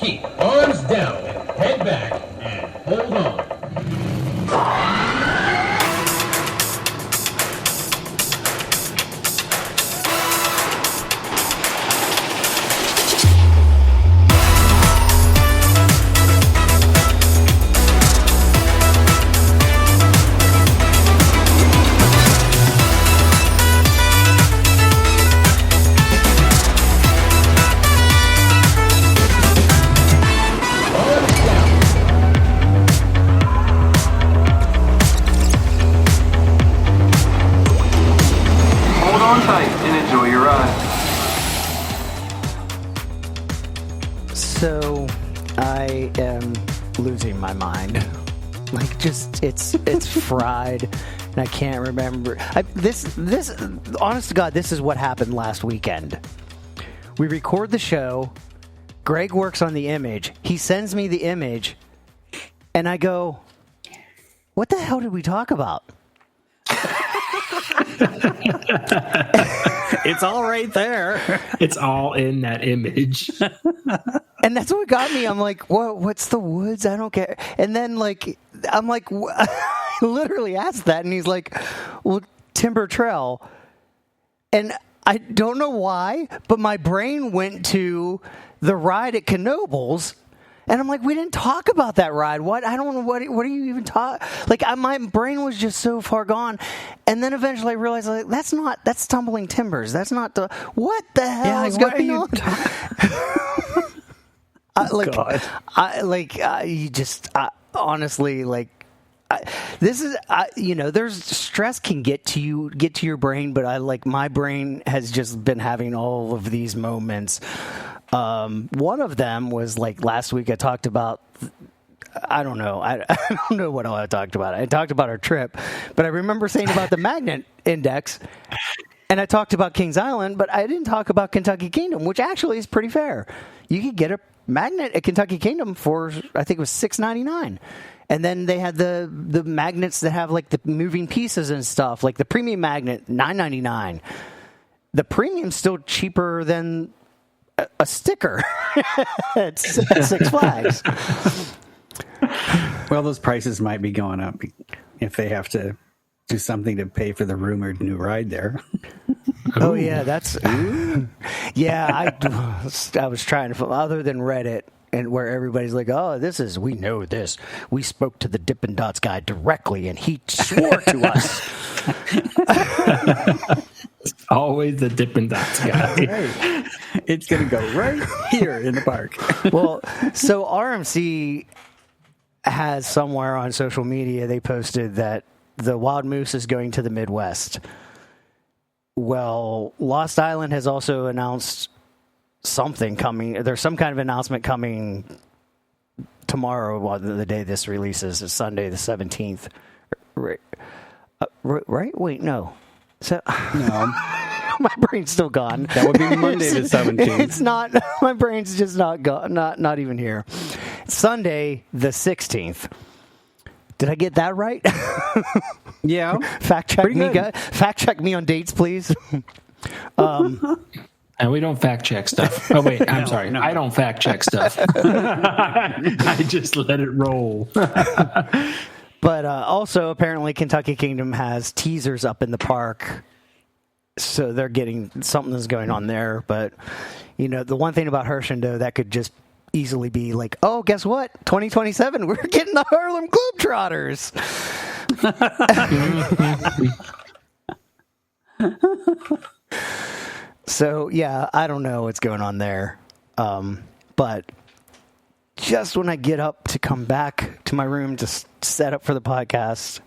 Keep arms down and head back and hold on. So, I am losing my mind. Like, just, it's fried, and I can't remember. This, honest to God, this is what happened last weekend. We record the show, Greg works on the image, he sends me the image, and I go, what the hell did we talk about? It's all right there. It's all in that image. And that's what got me. I'm like, what's the woods? I don't care. And then, like, I'm like, I literally asked that, and he's like, well, Timber Trail. And I don't know why, but my brain went to the ride at Knoebels. And I'm like, we didn't talk about that ride. What? I don't know. What are you even talking? Like, my brain was just so far gone. And then eventually I realized, like, that's Tumbling Timbers. That's not the, what the hell is going on? Honestly, like, this is, there's stress can get to your brain, but my brain has just been having all of these moments. One of them was like last week I talked about, I don't know. I don't know what all I talked about. I talked about our trip, but I remember saying about the magnet index, and I talked about Kings Island, but I didn't talk about Kentucky Kingdom, which actually is pretty fair. You could get a magnet at Kentucky Kingdom for, I think it was $6.99. And then they had the magnets that have like the moving pieces and stuff, like the premium magnet, $9.99. The premium's still cheaper than a sticker at Six Flags. Well, those prices might be going up if they have to do something to pay for the rumored new ride there. Oh yeah, that's yeah. I was trying to, other than Reddit, and where everybody's like, "Oh, we know this. We spoke to the Dippin' Dots guy directly, and he swore to us." It's always the Dippin' Dots guy. Right. It's going to go right here in the park. Well, so RMC has somewhere on social media, they posted that the Wild Moose is going to the Midwest. Well, Lost Island has also announced something coming. There's some kind of announcement coming tomorrow, the day this releases. It's Sunday the 17th. Right? Wait, no. So, no. My brain's still gone. That would be Monday the 17th. It's not. My brain's just not gone. Not even here. Sunday the 16th. Did I get that right? Yeah. Fact check me on dates, please. And we don't fact check stuff. Oh wait, I'm sorry. No. I don't fact check stuff. I just let it roll. But also, apparently, Kentucky Kingdom has teasers up in the park, so they're getting something's going on there. But the one thing about Hershendo, that could just easily be like, oh, guess what? 2027, we're getting the Harlem Globetrotters. So yeah, I don't know what's going on there, but just when I get up to come back to my room to set up for the podcast,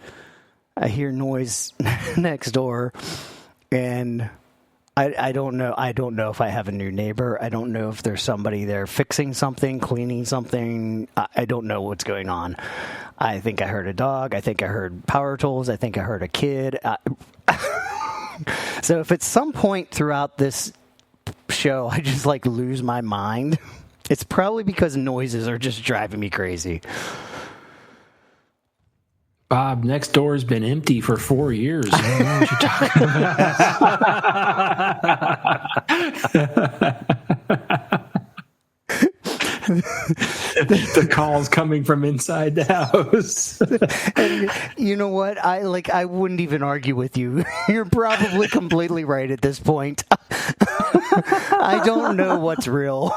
I hear noise next door, and I don't know. I don't know if I have a new neighbor. I don't know if there's somebody there fixing something, cleaning something. I don't know what's going on. I think I heard a dog. I think I heard power tools. I think I heard a kid. So if at some point throughout this show I just lose my mind, it's probably because noises are just driving me crazy. Bob, next door has been empty for 4 years. I don't know what you're talking about. The calls coming from inside the house. And you know what? I wouldn't even argue with you. You're probably completely right at this point. I don't know what's real.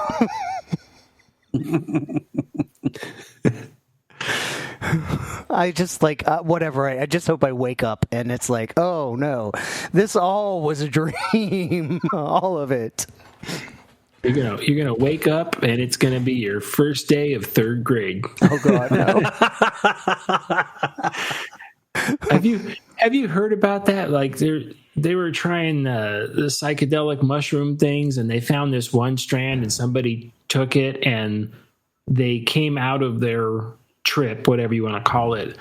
I just whatever. I just hope I wake up and it's like, oh no, this all was a dream. All of it. You're gonna wake up and it's gonna be your first day of third grade. Oh God, no. Have you heard about that? Like they were trying the psychedelic mushroom things, and they found this one strand, and somebody took it, and they came out of their trip, whatever you want to call it,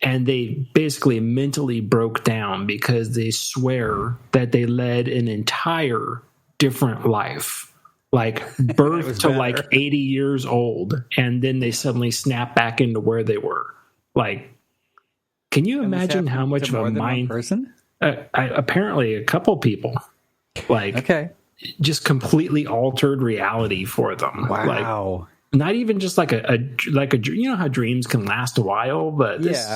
and they basically mentally broke down because they swear that they led an entire different life, like birth to like 80 years old, and then they suddenly snap back into where they were. Like, can you imagine how much of a mind person? Apparently, a couple people, like, okay, just completely altered reality for them. Wow. Like, not even just like a you know how dreams can last a while, but this,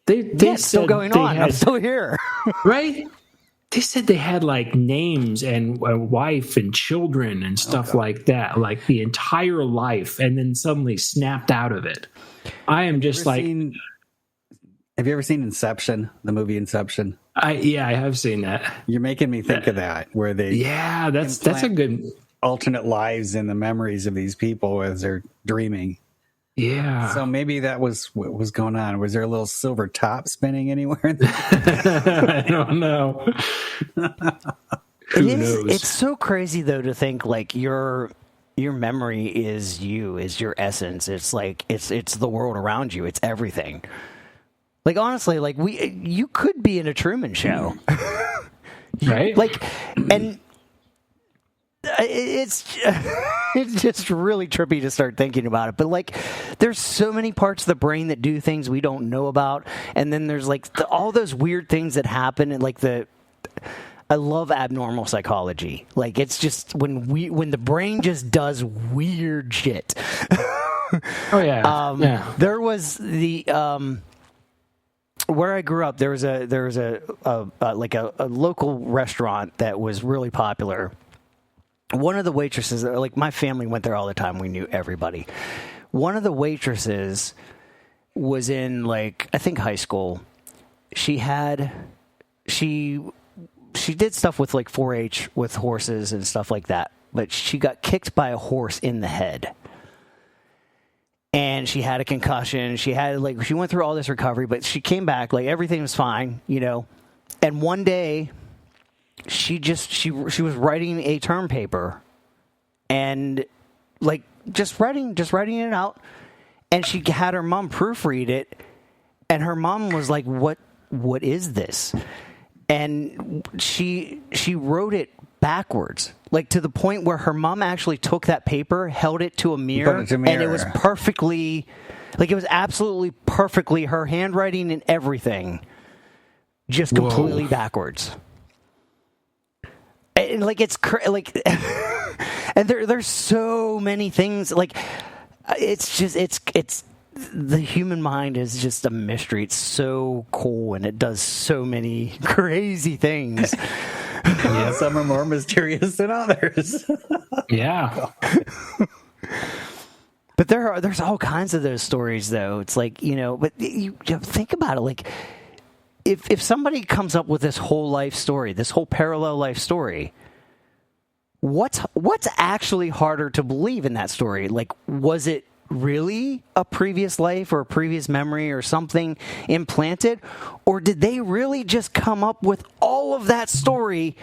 they still going on. I'm still here, right? They said they had like names and a wife and children and stuff like that, like the entire life, and then suddenly snapped out of it. I am just like. Have you ever seen Inception, the movie Inception? I have seen that. You're making me think of that, where they that's a good alternate lives in the memories of these people as they're dreaming. Yeah. So maybe that was what was going on. Was there a little silver top spinning anywhere? I don't know. Who knows? It's so crazy though to think like your memory is your essence. It's like it's the world around you. It's everything. Like honestly, like you could be in a Truman Show, right? Like, and it's just really trippy to start thinking about it. But like, there's so many parts of the brain that do things we don't know about, and then there's like all those weird things that happen, and like I love abnormal psychology. Like it's just when the brain just does weird shit. Oh yeah. There was the where I grew up, there was a local restaurant that was really popular. One of the waitresses, like my family went there all the time. We knew everybody. One of the waitresses was in like I think high school. She did stuff with like 4-H with horses and stuff like that. But she got kicked by a horse in the head. And she had a concussion. She went through all this recovery, but she came back, like everything was fine, you know. And one day she was writing a term paper and like just writing it out. And she had her mom proofread it, and her mom was like, What is this? And she wrote it backwards, like to the point where her mom actually took that paper, held it to a mirror, and it was perfectly, like it was absolutely perfectly her handwriting and everything, just completely backwards. And like it's like, and there's so many things. Like it's just it's the human mind is just a mystery. It's so cool, and it does so many crazy things. Yeah, some are more mysterious than others. Yeah. But there's all kinds of those stories, though. It's like, you know, but you think about it. Like, if somebody comes up with this whole life story, this whole parallel life story, what's actually harder to believe in that story? Like, was it really a previous life or a previous memory or something implanted, or did they really just come up with all of that story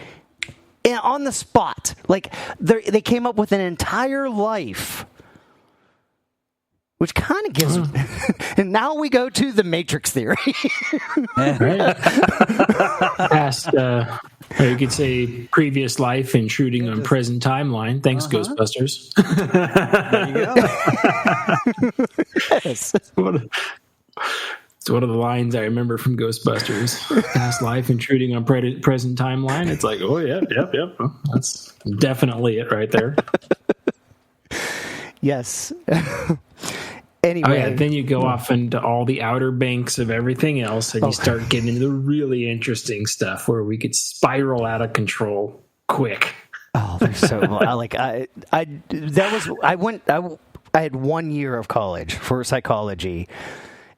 on the spot? Like they came up with an entire life, which kind of gives and now we go to the Matrix theory. Right. Past or you could say previous life intruding on present timeline. Thanks, Ghostbusters. There you go. Yes. It's one of the lines I remember from Ghostbusters. Past life intruding on present timeline. It's like, oh, yeah, yep. That's definitely it right there. Yes. Anyway. Oh, yeah. Then you go off into all the outer banks of everything else, and you start getting into the really interesting stuff where we could spiral out of control quick. Oh, they're so like I had 1 year of college for psychology,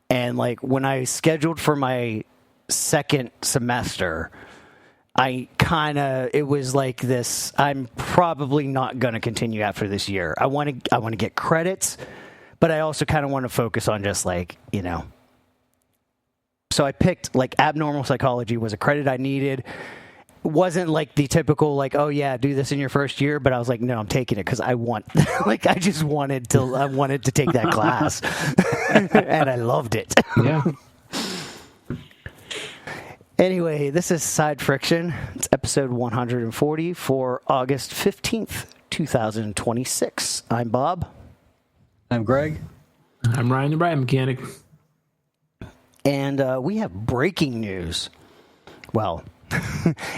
and like when I scheduled for my second semester, it was like this. I'm probably not going to continue after this year. I want to get credits, but I also kind of want to focus on just like, you know. So I picked like abnormal psychology was a credit I needed. It wasn't like the typical like, oh yeah, do this in your first year, but I was like, no, I'm taking it because I want like I wanted to take that class. And I loved it. Yeah. Anyway, this is Side Friction. It's episode 140 for August 15th, 2026. I'm Bob. I'm Greg. I'm Ryan the Ride Mechanic. And we have breaking news. Well,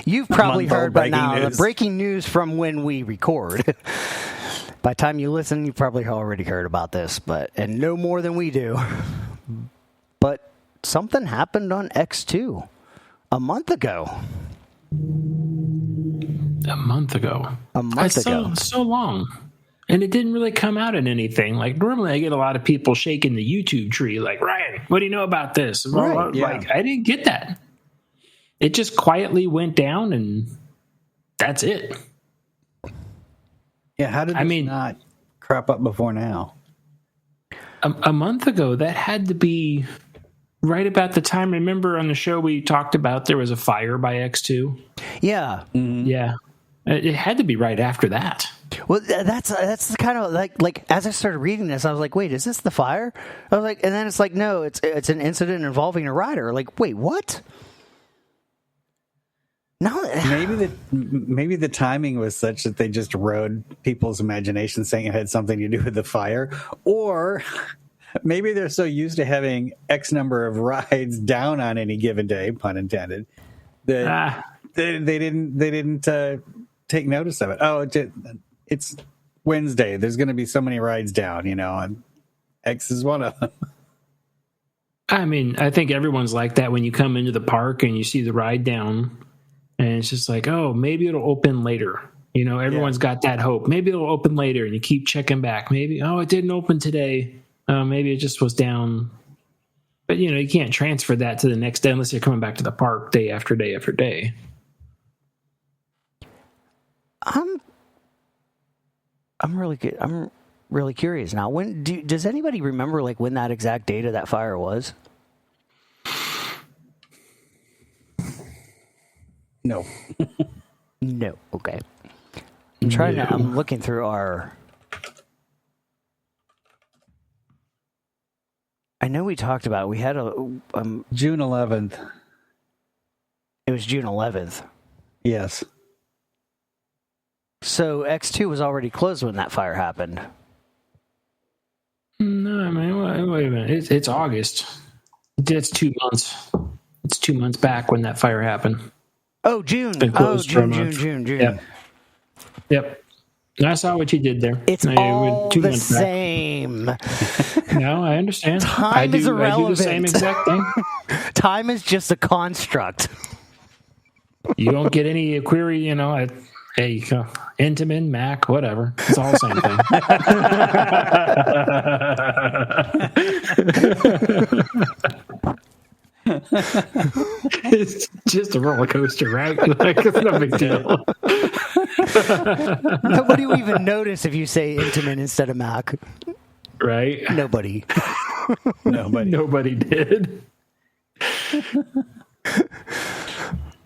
you've probably heard by now the breaking news from when we record. By the time you listen, you've probably already heard about this, and no more than we do. But something happened on X2 a month ago. So long. And it didn't really come out in anything. Like, normally I get a lot of people shaking the YouTube tree, like, Ryan, what do you know about this? Right, yeah. Like, I didn't get that. It just quietly went down, and that's it. Yeah, how did this not crop up before now? A month ago, that had to be right about the time. Remember on the show we talked about there was a fire by X2? Yeah. Mm-hmm. Yeah. It had to be right after that. Well, that's the kind of like as I started reading this, I was like, wait, is this the fire? I was like, and then it's like, no, it's an incident involving a rider. Like, wait, what? No, maybe the timing was such that they just rode people's imagination saying it had something to do with the fire, or maybe they're so used to having X number of rides down on any given day, pun intended, that they didn't take notice of it. Oh, it's Wednesday. There's going to be so many rides down, and X is one of them. I mean, I think everyone's like that when you come into the park and you see the ride down. And it's just like, oh, maybe it'll open later. Everyone's got that hope. Maybe it'll open later, and you keep checking back. Maybe, it didn't open today. Maybe it just was down. But, you can't transfer that to the next day unless you're coming back to the park day after day after day. I'm really good. I'm really curious now. Does anybody remember like when that exact date of that fire was? No. No. Okay. I'm looking through I know we talked about it. We had June 11th. It was June 11th. Yes. So X2 was already closed when that fire happened. No, I mean, wait a minute. It's August. It's 2 months. It's 2 months back when that fire happened. Oh, June. June. Yep. I saw what you did there. It's all the same. No, I understand. Time is irrelevant. I do the same exact thing. Time is just a construct. You don't get any query, hey, Intamin, Mac, whatever. It's all the same thing. It's just a roller coaster, right? Like, it's no big deal. Nobody will even notice if you say Intamin instead of Mac. Right? Nobody. Nobody did.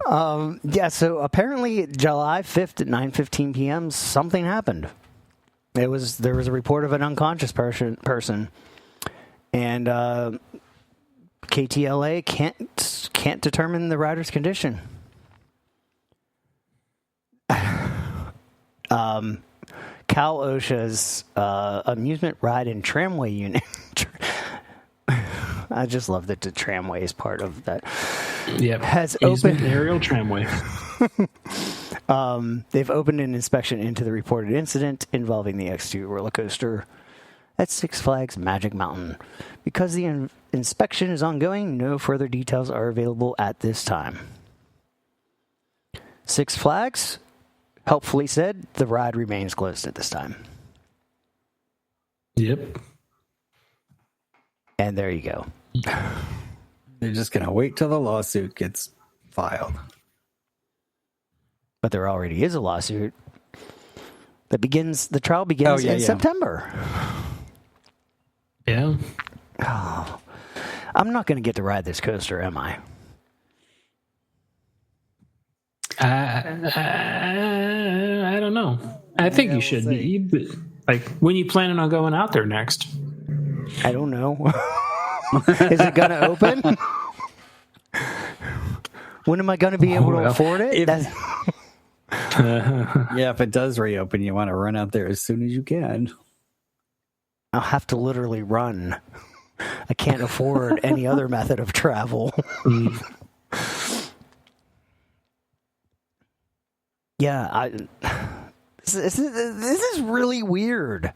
Yeah, so apparently July 5th at 9:15 p.m. something happened. There was a report of an unconscious person, and KTLA can't determine the rider's condition. Cal OSHA's amusement ride and tramway unit. I just love that the tramway is part of that. Yep. Has opened aerial tramway. They've opened an inspection into the reported incident involving the X2 roller coaster. at Six Flags Magic Mountain. Because the inspection is ongoing, no further details are available at this time. Six Flags helpfully said the ride remains closed at this time. Yep. And there you go. They're just going to wait till the lawsuit gets filed. But there already is a lawsuit that begins, the trial begins in September. Yeah. Oh, I'm not going to get to ride this coaster, am I? I don't know. I think you should be. Like, when you planning on going out there next? I don't know. Is it going to open? When am I going to be able to afford it? Yeah, if it does reopen, you want to run out there as soon as you can. I'll have to literally run. I can't afford any other method of travel. Yeah, this is really weird.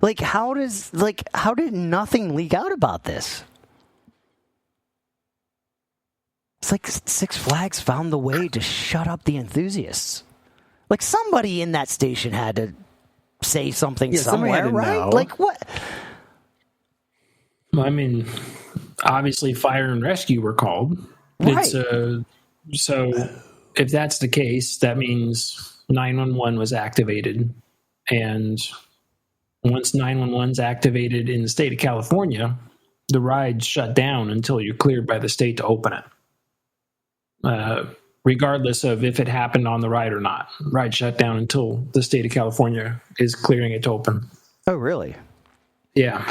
Like, how did nothing leak out about this? It's like Six Flags found the way to shut up the enthusiasts. Like, somebody in that station had to say something somewhere, right? Know. Like, what? I mean, obviously, fire and rescue were called. Right. So if that's the case, that means 911 was activated. And once 911's activated in the state of California, the ride shut down until you're cleared by the state to open it. Regardless of if it happened on the ride or not. Ride shut down until the state of California is clearing it to open. Oh, really? Yeah.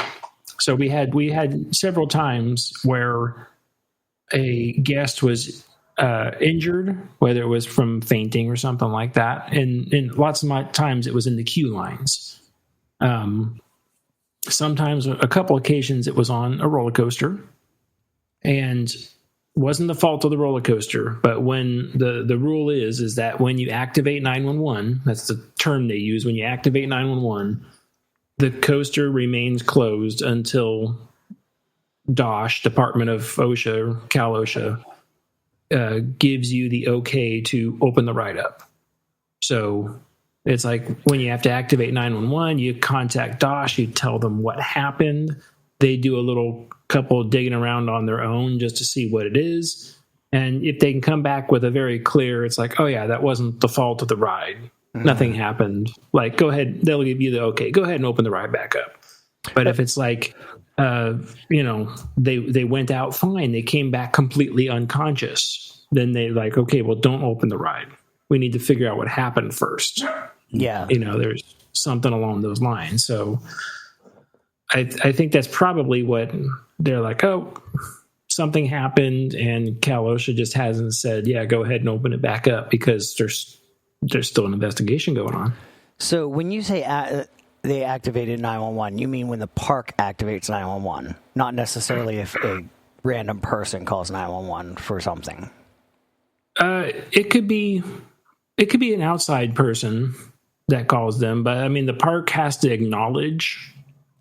So we had several times where a guest was injured, whether it was from fainting or something like that. And lots of times it was in the queue lines. Sometimes, a couple occasions, it was on a roller coaster. And wasn't the fault of the roller coaster, but when the rule is that when you activate 911, that's the term they use, when you activate 911, the coaster remains closed until DOSH, Department of OSHA, Cal OSHA, gives you the okay to open the ride up. So it's like when you have to activate 911, you contact DOSH, you tell them what happened. They do a little couple digging around on their own just to see what it is. And if they can come back with a very clear, it's like, oh yeah, that wasn't the fault of the ride. Nothing happened. Like, go ahead. They'll give you the okay. Go ahead and open the ride back up. But if it's like, they went out fine, they came back completely unconscious, then they like, okay, well, don't open the ride. We need to figure out what happened first. Yeah. There's something along those lines. So I think that's probably what they're like, oh, something happened, and Cal OSHA just hasn't said, yeah, go ahead and open it back up because there's still an investigation going on. So when you say they activated 911, you mean when the park activates 911, not necessarily if a random person calls 911 for something. It could be an outside person that calls them, but I mean the park has to acknowledge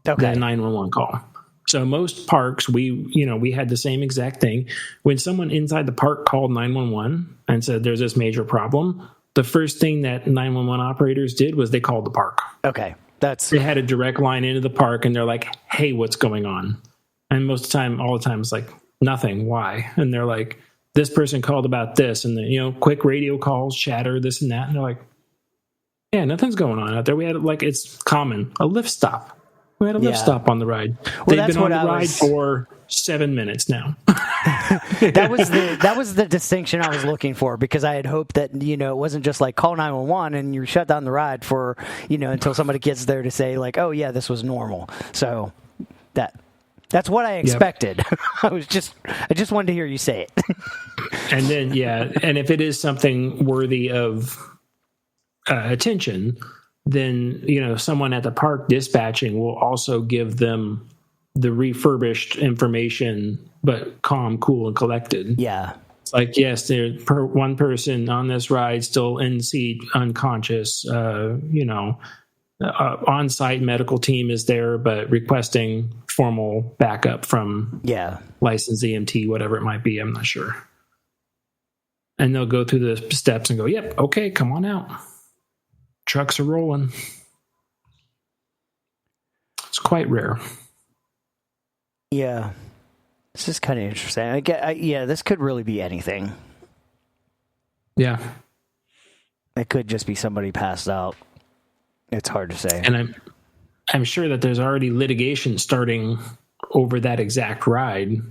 that 911 call. So most parks, we had the same exact thing. When someone inside the park called 911 and said there's this major problem, the first thing that 911 operators did was they called the park. Okay. They had a direct line into the park and they're like, hey, what's going on? And most of the time, all the time, it's like, nothing. Why? And they're like, this person called about this. And then, quick radio calls, chatter, this and that. And they're like, yeah, nothing's going on out there. We had, it's common, a lift stop. We had a lift stop on the ride. Well, They've been on the ride for 7 minutes now. That was the distinction I was looking for, because I had hoped that, it wasn't just like call 911 and you shut down the ride for, until somebody gets there to say like, oh yeah, this was normal. So that's what I expected. Yep. I just wanted to hear you say it. And then, and if it is something worthy of attention, then, someone at the park dispatching will also give them the refurbished information, but calm, cool, and collected. Yeah. It's like, yes, there's one person on this ride still in seat, unconscious, on-site medical team is there, but requesting formal backup from licensed EMT, whatever it might be. I'm not sure. And they'll go through the steps and go, yep, okay, come on out. Trucks are rolling. It's quite rare. Yeah. This is kind of interesting. This could really be anything. Yeah. It could just be somebody passed out. It's hard to say. And I'm sure that there's already litigation starting over that exact ride.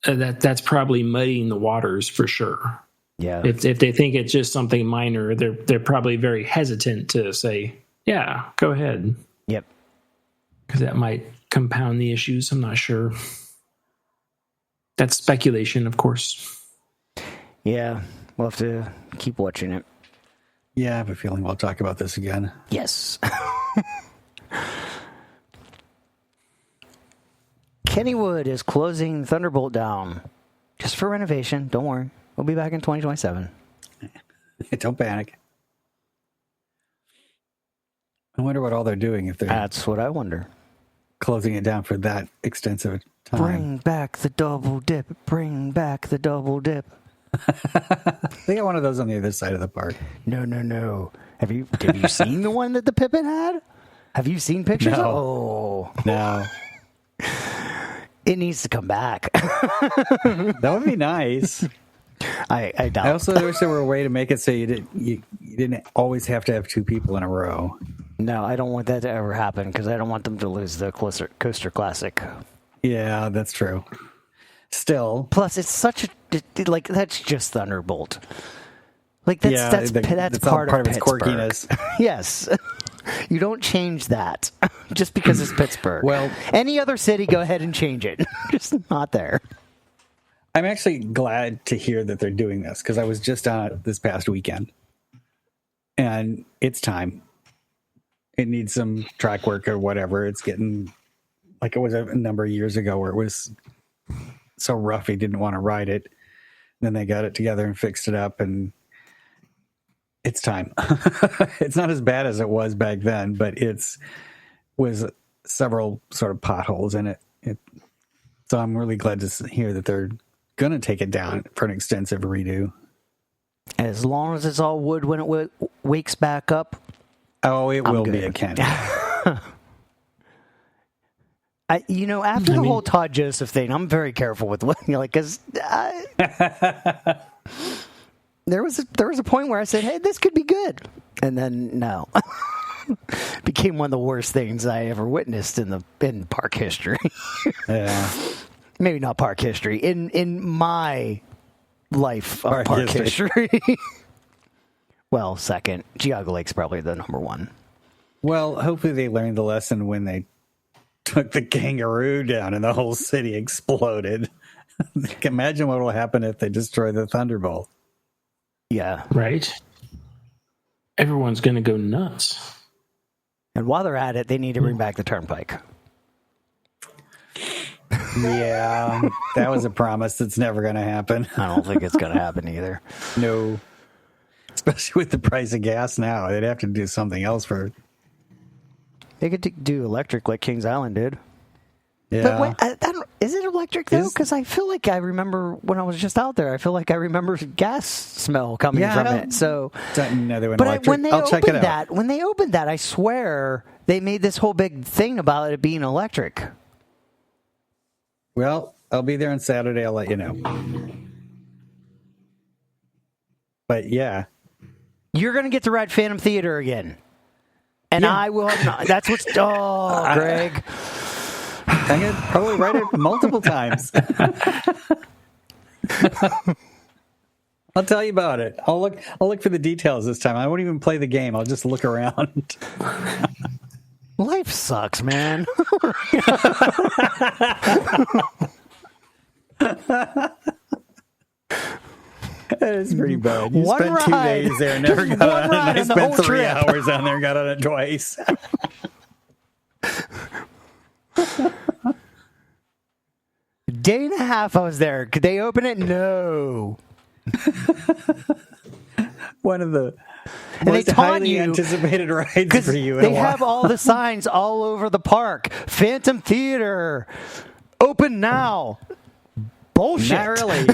That's probably muddying the waters for sure. Yeah. If they think it's just something minor, they're probably very hesitant to say, yeah, go ahead. Yep. Because that might compound the issues. I'm not sure. That's speculation, of course. Yeah. We'll have to keep watching it. Yeah, I have a feeling we'll talk about this again. Yes. Kennywood is closing Thunderbolt down just for renovation. Don't worry. We'll be back in 2027. Don't panic. I wonder what all they're doing if they're... That's what I wonder. Closing it down for that extensive time. Bring back the double dip. Bring back the double dip. They got one of those on the other side of the park. No. Have you seen the one that the Pippin had? Have you seen pictures? No. Oh. No. It needs to come back. That would be nice. I doubt. I also wish there were a way to make it so you didn't always have to have two people in a row. No, I don't want that to ever happen because I don't want them to lose the Coaster Classic. Yeah, that's true. Still, plus it's such a that's just Thunderbolt. Like that's part of its quirkiness. Yes, you don't change that just because it's Pittsburgh. Well, any other city, go ahead and change it. Just not there. I'm actually glad to hear that they're doing this because I was just on it this past weekend, and it's time. It needs some track work or whatever. It's getting like it was a number of years ago where it was so rough he didn't want to ride it. Then they got it together and fixed it up, and it's time. It's not as bad as it was back then, but it's was several sort of potholes in it. So I'm really glad to hear that they're going to take it down for an extensive redo. As long as it's all wood when it wakes back up. Oh, it will be a Kenny. After the whole Todd Joseph thing, I'm very careful with what because there was a point where I said, "Hey, this could be good," and then no, became one of the worst things I ever witnessed in park history. Yeah, maybe not park history in my life of park history. Well, second, Geauga Lake's probably the number one. Well, hopefully they learned the lesson when they took the kangaroo down and the whole city exploded. Imagine what will happen if they destroy the Thunderbolt. Yeah. Right. Everyone's going to go nuts. And while they're at it, they need to bring back the Turnpike. Yeah, that was a promise that's never going to happen. I don't think it's going to happen either. No. Especially with the price of gas now. They'd have to do something else for... They could do electric like Kings Island did. Yeah. But wait, is it electric, though? Because I feel like I remember when I was just out there, I feel like I remember gas smell coming from it. So, when they opened that, I swear they made this whole big thing about it being electric. Well, I'll be there on Saturday. I'll let you know. But yeah. You're going to get to ride Phantom Theater again. And yeah. I will have not. That's what's... Oh, Greg. I could probably ride it multiple times. I'll tell you about it. I'll look for the details this time. I won't even play the game. I'll just look around. Life sucks, man. That is pretty bad. You spent 2 days there and never got on it. And I spent 3 hours on there and got on it twice. Day and a half I was there. Could they open it? No. One of the And they Most taunt highly you anticipated rides because for you. they have all the signs all over the park. Phantom Theater, open now. Bullshit. Not really.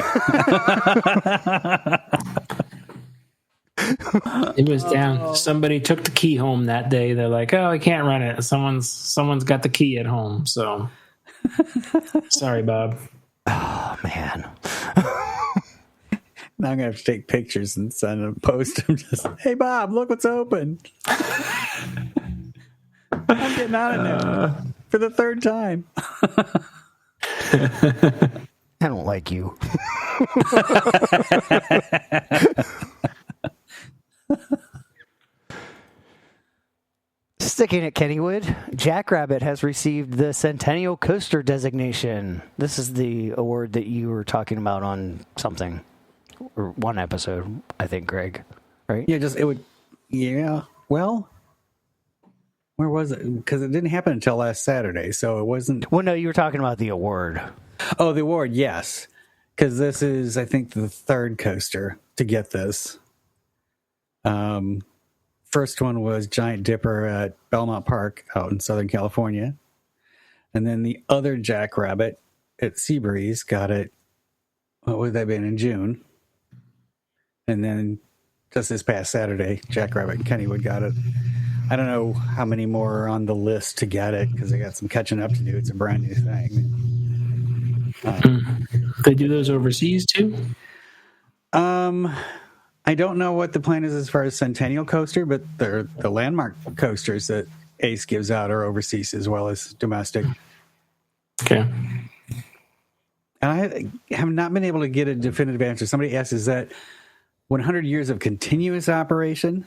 It was down. Somebody took the key home that day. They're like, "Oh, I can't run it. Someone's got the key at home." So, sorry, Bob. Oh man. Now I'm gonna have to take pictures and send them, post them. Just, hey Bob, look what's open. I'm getting out of there for the third time. I don't like you. Sticking at Kennywood, Jackrabbit has received the Centennial Coaster designation. This is the award that you were talking about on something, or one episode, I think, Greg. Right? Yeah, yeah. Well, where was it? Because it didn't happen until last Saturday, so it wasn't. Well, no, you were talking about the award. Oh, the award, yes. Because this is, I think, the third coaster to get this. First one was Giant Dipper at Belmont Park out in Southern California. And then the other Jackrabbit at Seabreeze got it, what would that have been, in June? And then just this past Saturday, Jackrabbit and Kennywood got it. I don't know how many more are on the list to get it because they got some catching up to do. It's a brand new thing. They do those overseas too? I don't know what the plan is as far as Centennial Coaster, but the landmark coasters that Ace gives out are overseas as well as domestic. Okay. And I have not been able to get a definitive answer. Somebody asked, is that 100 years of continuous operation?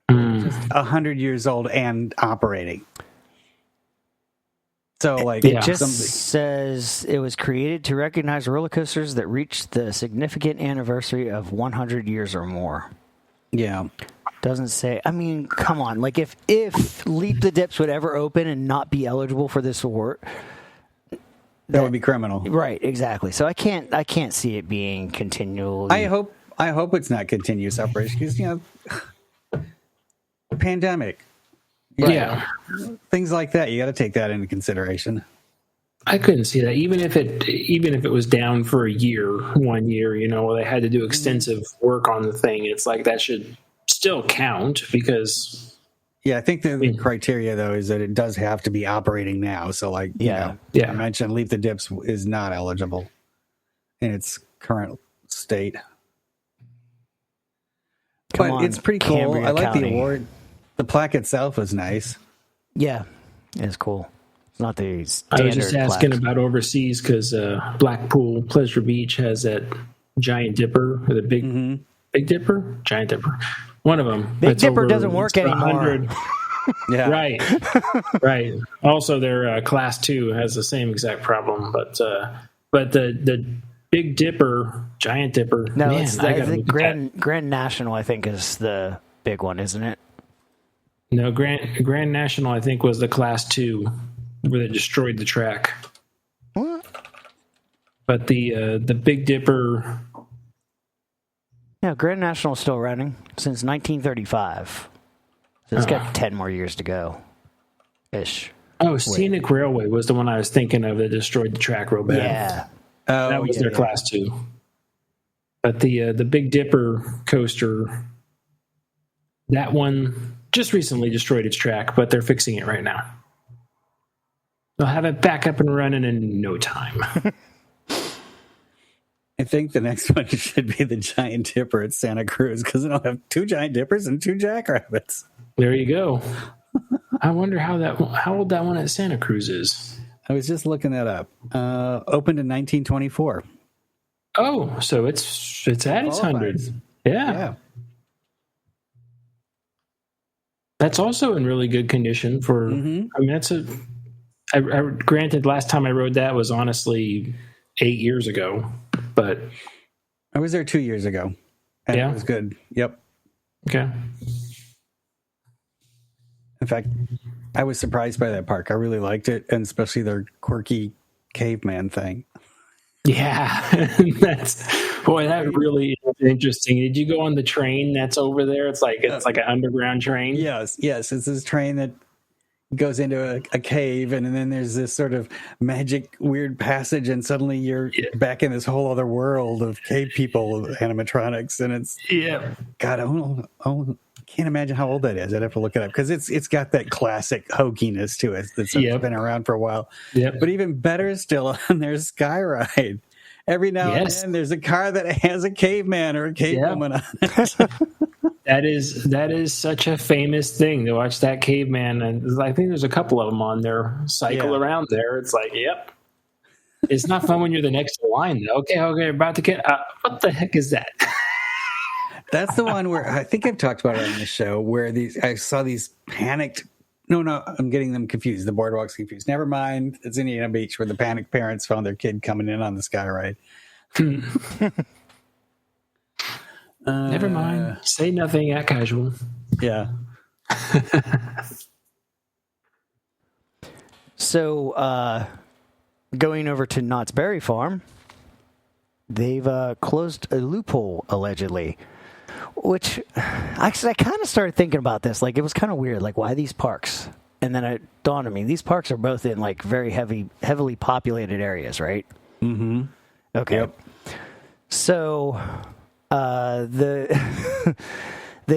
Just 100 years old and operating? So, like, It just says it was created to recognize roller coasters that reached the significant anniversary of 100 years or more. Yeah. Doesn't say. I mean, come on. Like, if Leap the Dips would ever open and not be eligible for this award, that would be criminal. Right, exactly. So I can't see it being continual. I hope it's not continuous operation because, pandemic. Yeah. Things like that, you got to take that into consideration. I couldn't see that, even if it was down for a year, 1 year, where they had to do extensive work on the thing. It's like that should still count because. Yeah, I think the criteria though is that it does have to be operating now. So, like, I mentioned Leap the Dips is not eligible in its current state. But it's pretty cool. Cambria I like County. the award. The plaque itself was nice. Yeah, it's cool. It's not the I standard was just asking plaques. about overseas because Blackpool Pleasure Beach has that Giant Dipper or the Big Dipper, Giant Dipper, one of them. Big Dipper doesn't work anymore. Yeah, right. Also, their Class 2 has the same exact problem, but the Big Dipper, Giant Dipper. No, man, it's I the Grand National. I think is the big one, isn't it? No, Grand National, I think, was the Class 2 where they destroyed the track. What? But the Big Dipper. Yeah, Grand National is still running since 1935. So it's got 10 more years to go, ish. Oh, Scenic Railway was the one I was thinking of that destroyed the track real bad. Yeah. That was their Class 2. But the Big Dipper coaster, that one just recently destroyed its track, but they're fixing it right now. They'll have it back up and running in no time. I think the next one should be the Giant Dipper at Santa Cruz because it'll have 2 Giant Dippers and 2 Jackrabbits. There you go. I wonder how old that one at Santa Cruz is. I was just looking that up. Opened in 1924. Oh, so it's at its 100. Yeah. That's also in really good condition for. I mean, that's granted, last time I rode that was honestly 8 years ago, but I was there 2 years ago. And it was good. Yep. Okay. In fact, I was surprised by that park. I really liked it, and especially their quirky caveman thing. Yeah, that That's interesting. Did you go on the train that's over there? It's like an underground train. Yes. It's this train that goes into a cave, and then there's this sort of magic weird passage, and suddenly you're back in this whole other world of cave people, animatronics, and it's God, I can't imagine how old that is. I'd have to look it up because it's got that classic hokiness to it that's been around for a while. But even better still, on their Skyride, every now and then there's a car that has a caveman or a cavewoman on it. That is such a famous thing to watch that caveman, and I think there's a couple of them on there cycle around there. It's like, it's not fun when you're the next in line though. Okay, about to get. What the heck is that? That's the one where I think I've talked about it on the show where I saw these panicked. No, I'm getting them confused. The boardwalk's confused. Never mind. It's Indiana Beach where the panicked parents found their kid coming in on the Skyride. Never mind. Say nothing at casual. Yeah. So, going over to Knott's Berry Farm, they've closed a loophole, allegedly. Which, actually, I kind of started thinking about this. Like, it was kind of weird. Like, why these parks? And then it dawned on me. These parks are both in, like, very heavily populated areas, right? Mm-hmm. Okay. Yep. So, the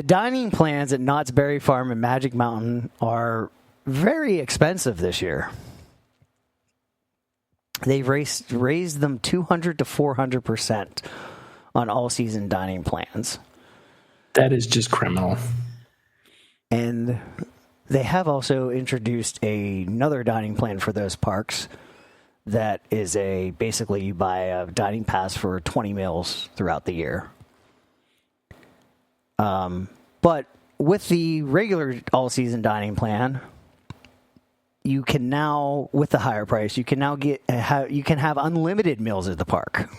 dining plans at Knott's Berry Farm and Magic Mountain are very expensive this year. They've raised them 200 to 400% on all-season dining plans. That is just criminal. And they have also introduced another dining plan for those parks that is basically you buy a dining pass for 20 meals throughout the year. But with the regular all-season dining plan, you can now, with the higher price, you can now have unlimited meals at the park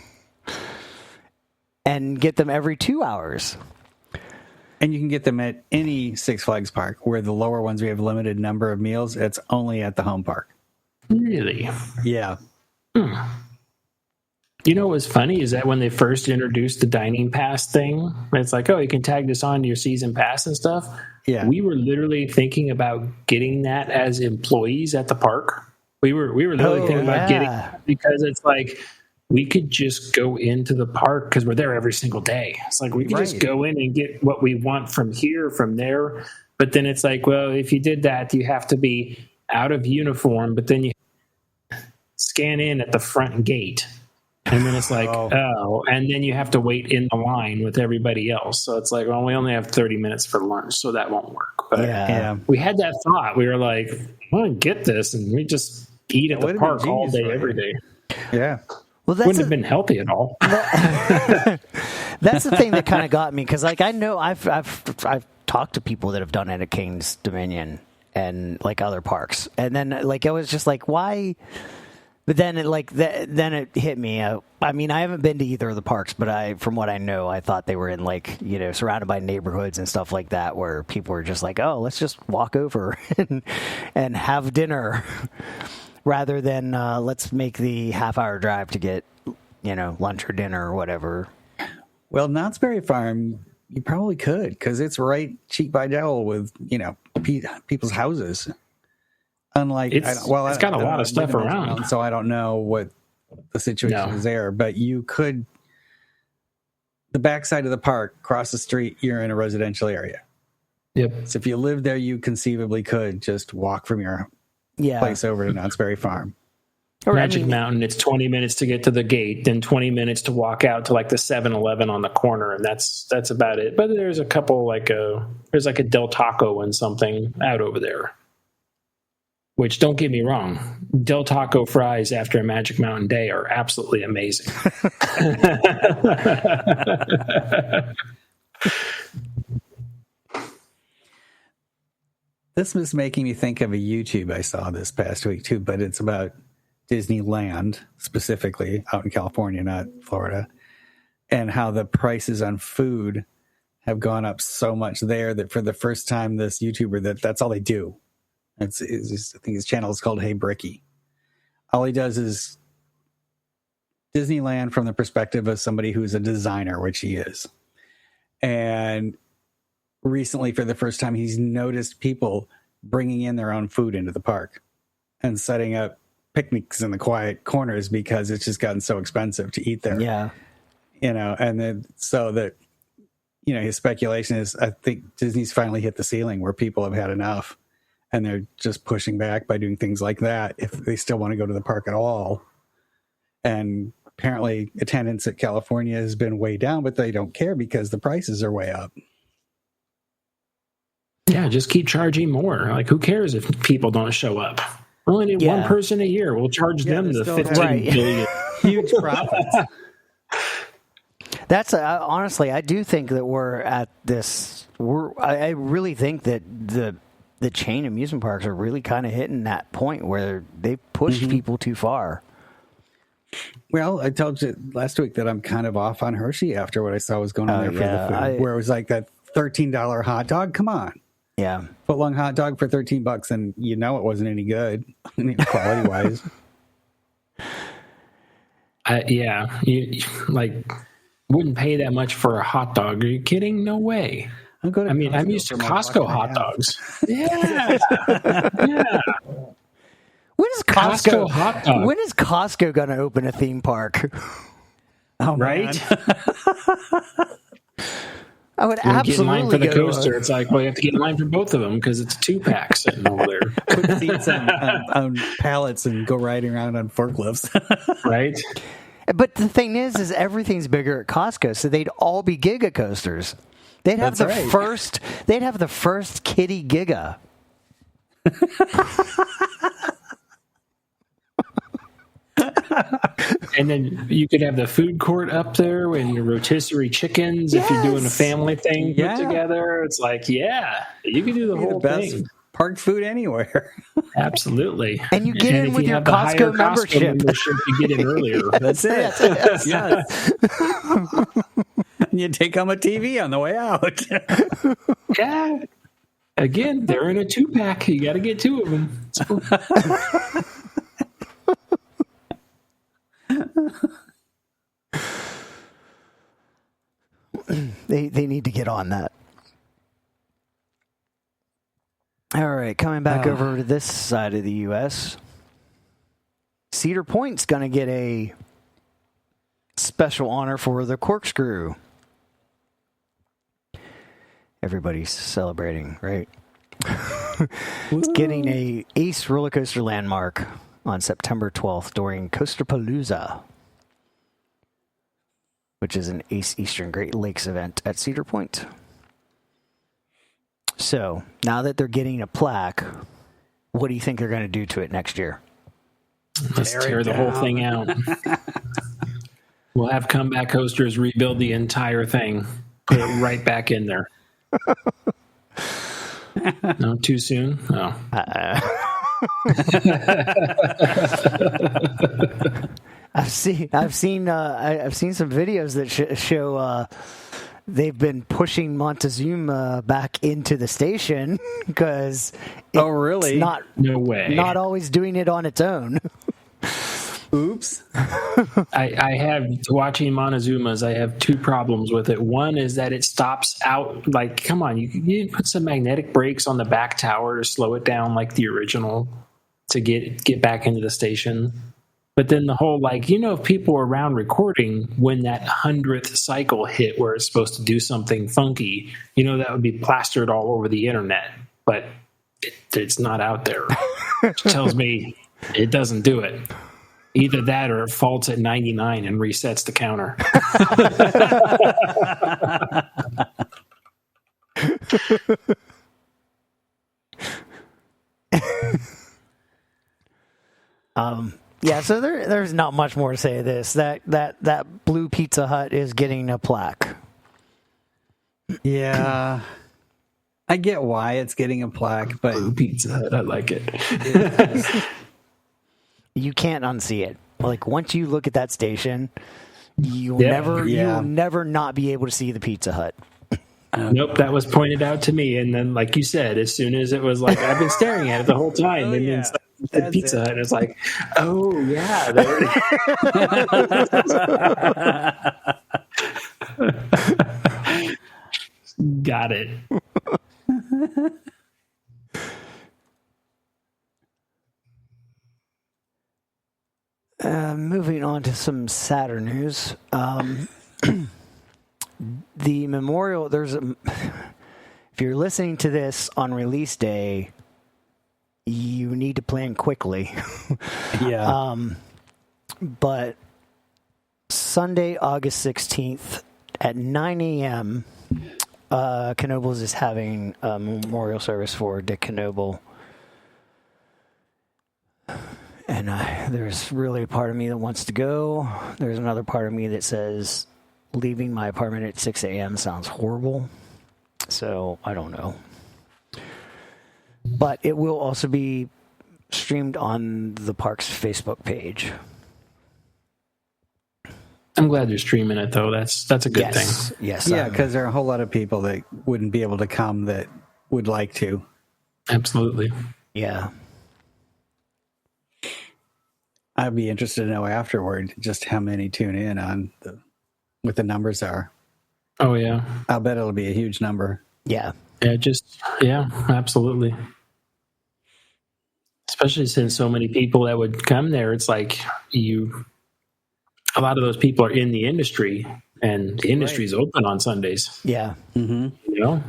and get them every 2 hours. And you can get them at any Six Flags park, where the lower ones we have limited number of meals. It's only at the home park. Really? Yeah. You know what's funny is that when they first introduced the dining pass thing, it's like, oh, you can tag this on to your season pass and stuff. Yeah. We were literally thinking about getting that as employees at the park. We were literally thinking about getting that because it's like we could just go into the park because we're there every single day. It's like we could just go in and get what we want from here, from there. But then it's like, well, if you did that, you have to be out of uniform, but then you scan in at the front gate. And then it's like, and then you have to wait in the line with everybody else. So it's like, well, we only have 30 minutes for lunch, so that won't work. But we had that thought. We were like, I want to get this, and we just eat at the park all day, every day. Yeah. Well, wouldn't have been healthy at all. That's the thing that kind of got me, because like I know I've talked to people that have done it at King's Dominion and like other parks, and then like I was just like, why? But then then it hit me. I mean, I haven't been to either of the parks, but from what I know, I thought they were in like, surrounded by neighborhoods and stuff like that, where people were just like, oh, let's just walk over and have dinner, rather than let's make the half-hour drive to get, lunch or dinner or whatever. Well, Knott's Berry Farm, you probably could, because it's right cheek by jowl with people's houses. Unlike, it's got a lot of stuff around, so I don't know what the situation is there. But you could, the backside of the park, across the street, you're in a residential area. Yep. So if you lived there, you conceivably could just walk from your place over to Knott's Berry Farm. Or Magic Mountain, it's 20 minutes to get to the gate, then 20 minutes to walk out to like the 7-Eleven on the corner, and that's about it. But there's a couple there's like a Del Taco and something out over there. Which, don't get me wrong, Del Taco fries after a Magic Mountain day are absolutely amazing. This was making me think of a YouTube I saw this past week too, but it's about Disneyland specifically out in California, not Florida, and how the prices on food have gone up so much there that for the first time, this YouTuber that's all they do. I think his channel is called Hey Bricky. All he does is Disneyland from the perspective of somebody who's a designer, which he is. And recently, for the first time, he's noticed people bringing in their own food into the park and setting up picnics in the quiet corners because it's just gotten so expensive to eat there. Yeah. And then so that, his speculation is, I think Disney's finally hit the ceiling where people have had enough and they're just pushing back by doing things like that if they still want to go to the park at all. And apparently attendance at California has been way down, but they don't care because the prices are way up. Yeah, just keep charging more. Like, who cares if people don't show up? We only need one person a year. We'll charge them the $15 billion. Huge profits. That's honestly, I do think that we're at this. I really think that the chain amusement parks are really kind of hitting that point where they push people too far. Well, I told you last week that I'm kind of off on Hershey after what I saw was going on there for the food, where it was like that $13 hot dog. Come on. Yeah. Foot-long hot dog for $13, and it wasn't any good quality-wise. You wouldn't pay that much for a hot dog. Are you kidding? No way. I'm used to Costco hot dogs. Yeah. Yeah. When is Costco hot dog? When is Costco going to open a theme park? Oh, right? I would absolutely absolutely get in line for the go coaster. It's like, well, you have to get in line for both of them because it's 2-pack sitting over there. Put seats on pallets and go riding around on forklifts. Right? But the thing is everything's bigger at Costco, so they'd all be Giga coasters. They'd have They'd have the first kiddie Giga. And then you could have the food court up there and your rotisserie chickens if you're doing a family thing put together. It's like, you can do the whole thing. Park food anywhere. Absolutely. And you get in with your Costco membership. You get in earlier. That's it. Yes. And you take home a TV on the way out. Yeah. Again, they're in a 2-pack. You got to get 2 of them. They need to get on that. All right, coming back over to this side of the U.S., Cedar Point's going to get a special honor for the corkscrew. Everybody's celebrating, right? It's getting a Ace roller coaster landmark on September 12th during Coasterpalooza, which is an Ace Eastern Great Lakes event at Cedar Point. So, now that they're getting a plaque, what do you think they're going to do to it next year? Let's tear the whole thing out. We'll have comeback coasters rebuild the entire thing. Put it right back in there. No, too soon? Oh. I've seen some videos that show they've been pushing Montezuma back into the station because really? No way. Not always doing it on its own. Oops. I have, watching Montezuma's, I have 2 problems with it. One is that it stops out. Like, come on, you put some magnetic brakes on the back tower to slow it down like the original to get back into the station. But then the whole, if people were around recording when that 100th cycle hit where it's supposed to do something funky, that would be plastered all over the internet. But it's not out there. Which tells me it doesn't do it. Either that or it faults at 99 and resets the counter. Yeah, so there's not much more to say to this. That blue Pizza Hut is getting a plaque. Yeah. I get why it's getting a plaque, but blue Pizza Hut, I like it. You can't unsee it. Like, once you look at that station, you'll never not be able to see the Pizza Hut. Nope, that was pointed out to me, and then, like you said, as soon as it was like, I've been staring at it the whole time, and then it's like, The Pizza Hut is like, oh yeah, there it is. Got it. Moving on to some sadder news. The memorial. If you're listening to this on release day, you need to plan quickly. Yeah. But Sunday, August 16th at 9 a.m., Knoebels is having a memorial service for Dick Knoebel. And there's really a part of me that wants to go. There's another part of me that says leaving my apartment at 6 a.m. sounds horrible. So I don't know. But it will also be streamed on the park's Facebook page. I'm glad they're streaming it, though. That's a good thing. Yes. Yeah, because there are a whole lot of people that wouldn't be able to come that would like to. Absolutely. Yeah. I'd be interested to know afterward just how many tune in on what the numbers are. Oh, yeah. I'll bet it'll be a huge number. Yeah. Yeah, absolutely. Especially since so many people that would come there, it's like a lot of those people are in the industry, and the industry's open on Sundays. Yeah. Mm-hmm. You know?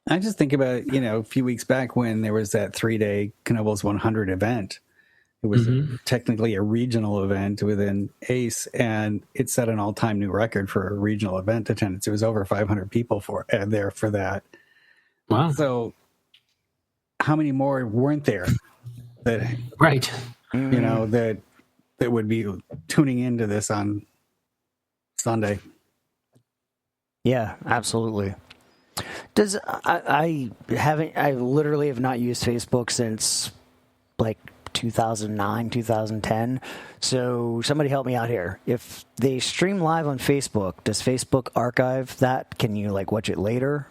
I just think about, a few weeks back when there was that 3-day Knoebels 100 event. It was technically a regional event within ACE, and it set an all-time new record for a regional event attendance. It was over 500 people there for that. Wow. So how many more weren't there that, right. that would be tuning into this on Sunday? Yeah, absolutely. I literally have not used Facebook since like 2009, 2010. So somebody help me out here. If they stream live on Facebook, does Facebook archive that? Can you watch it later?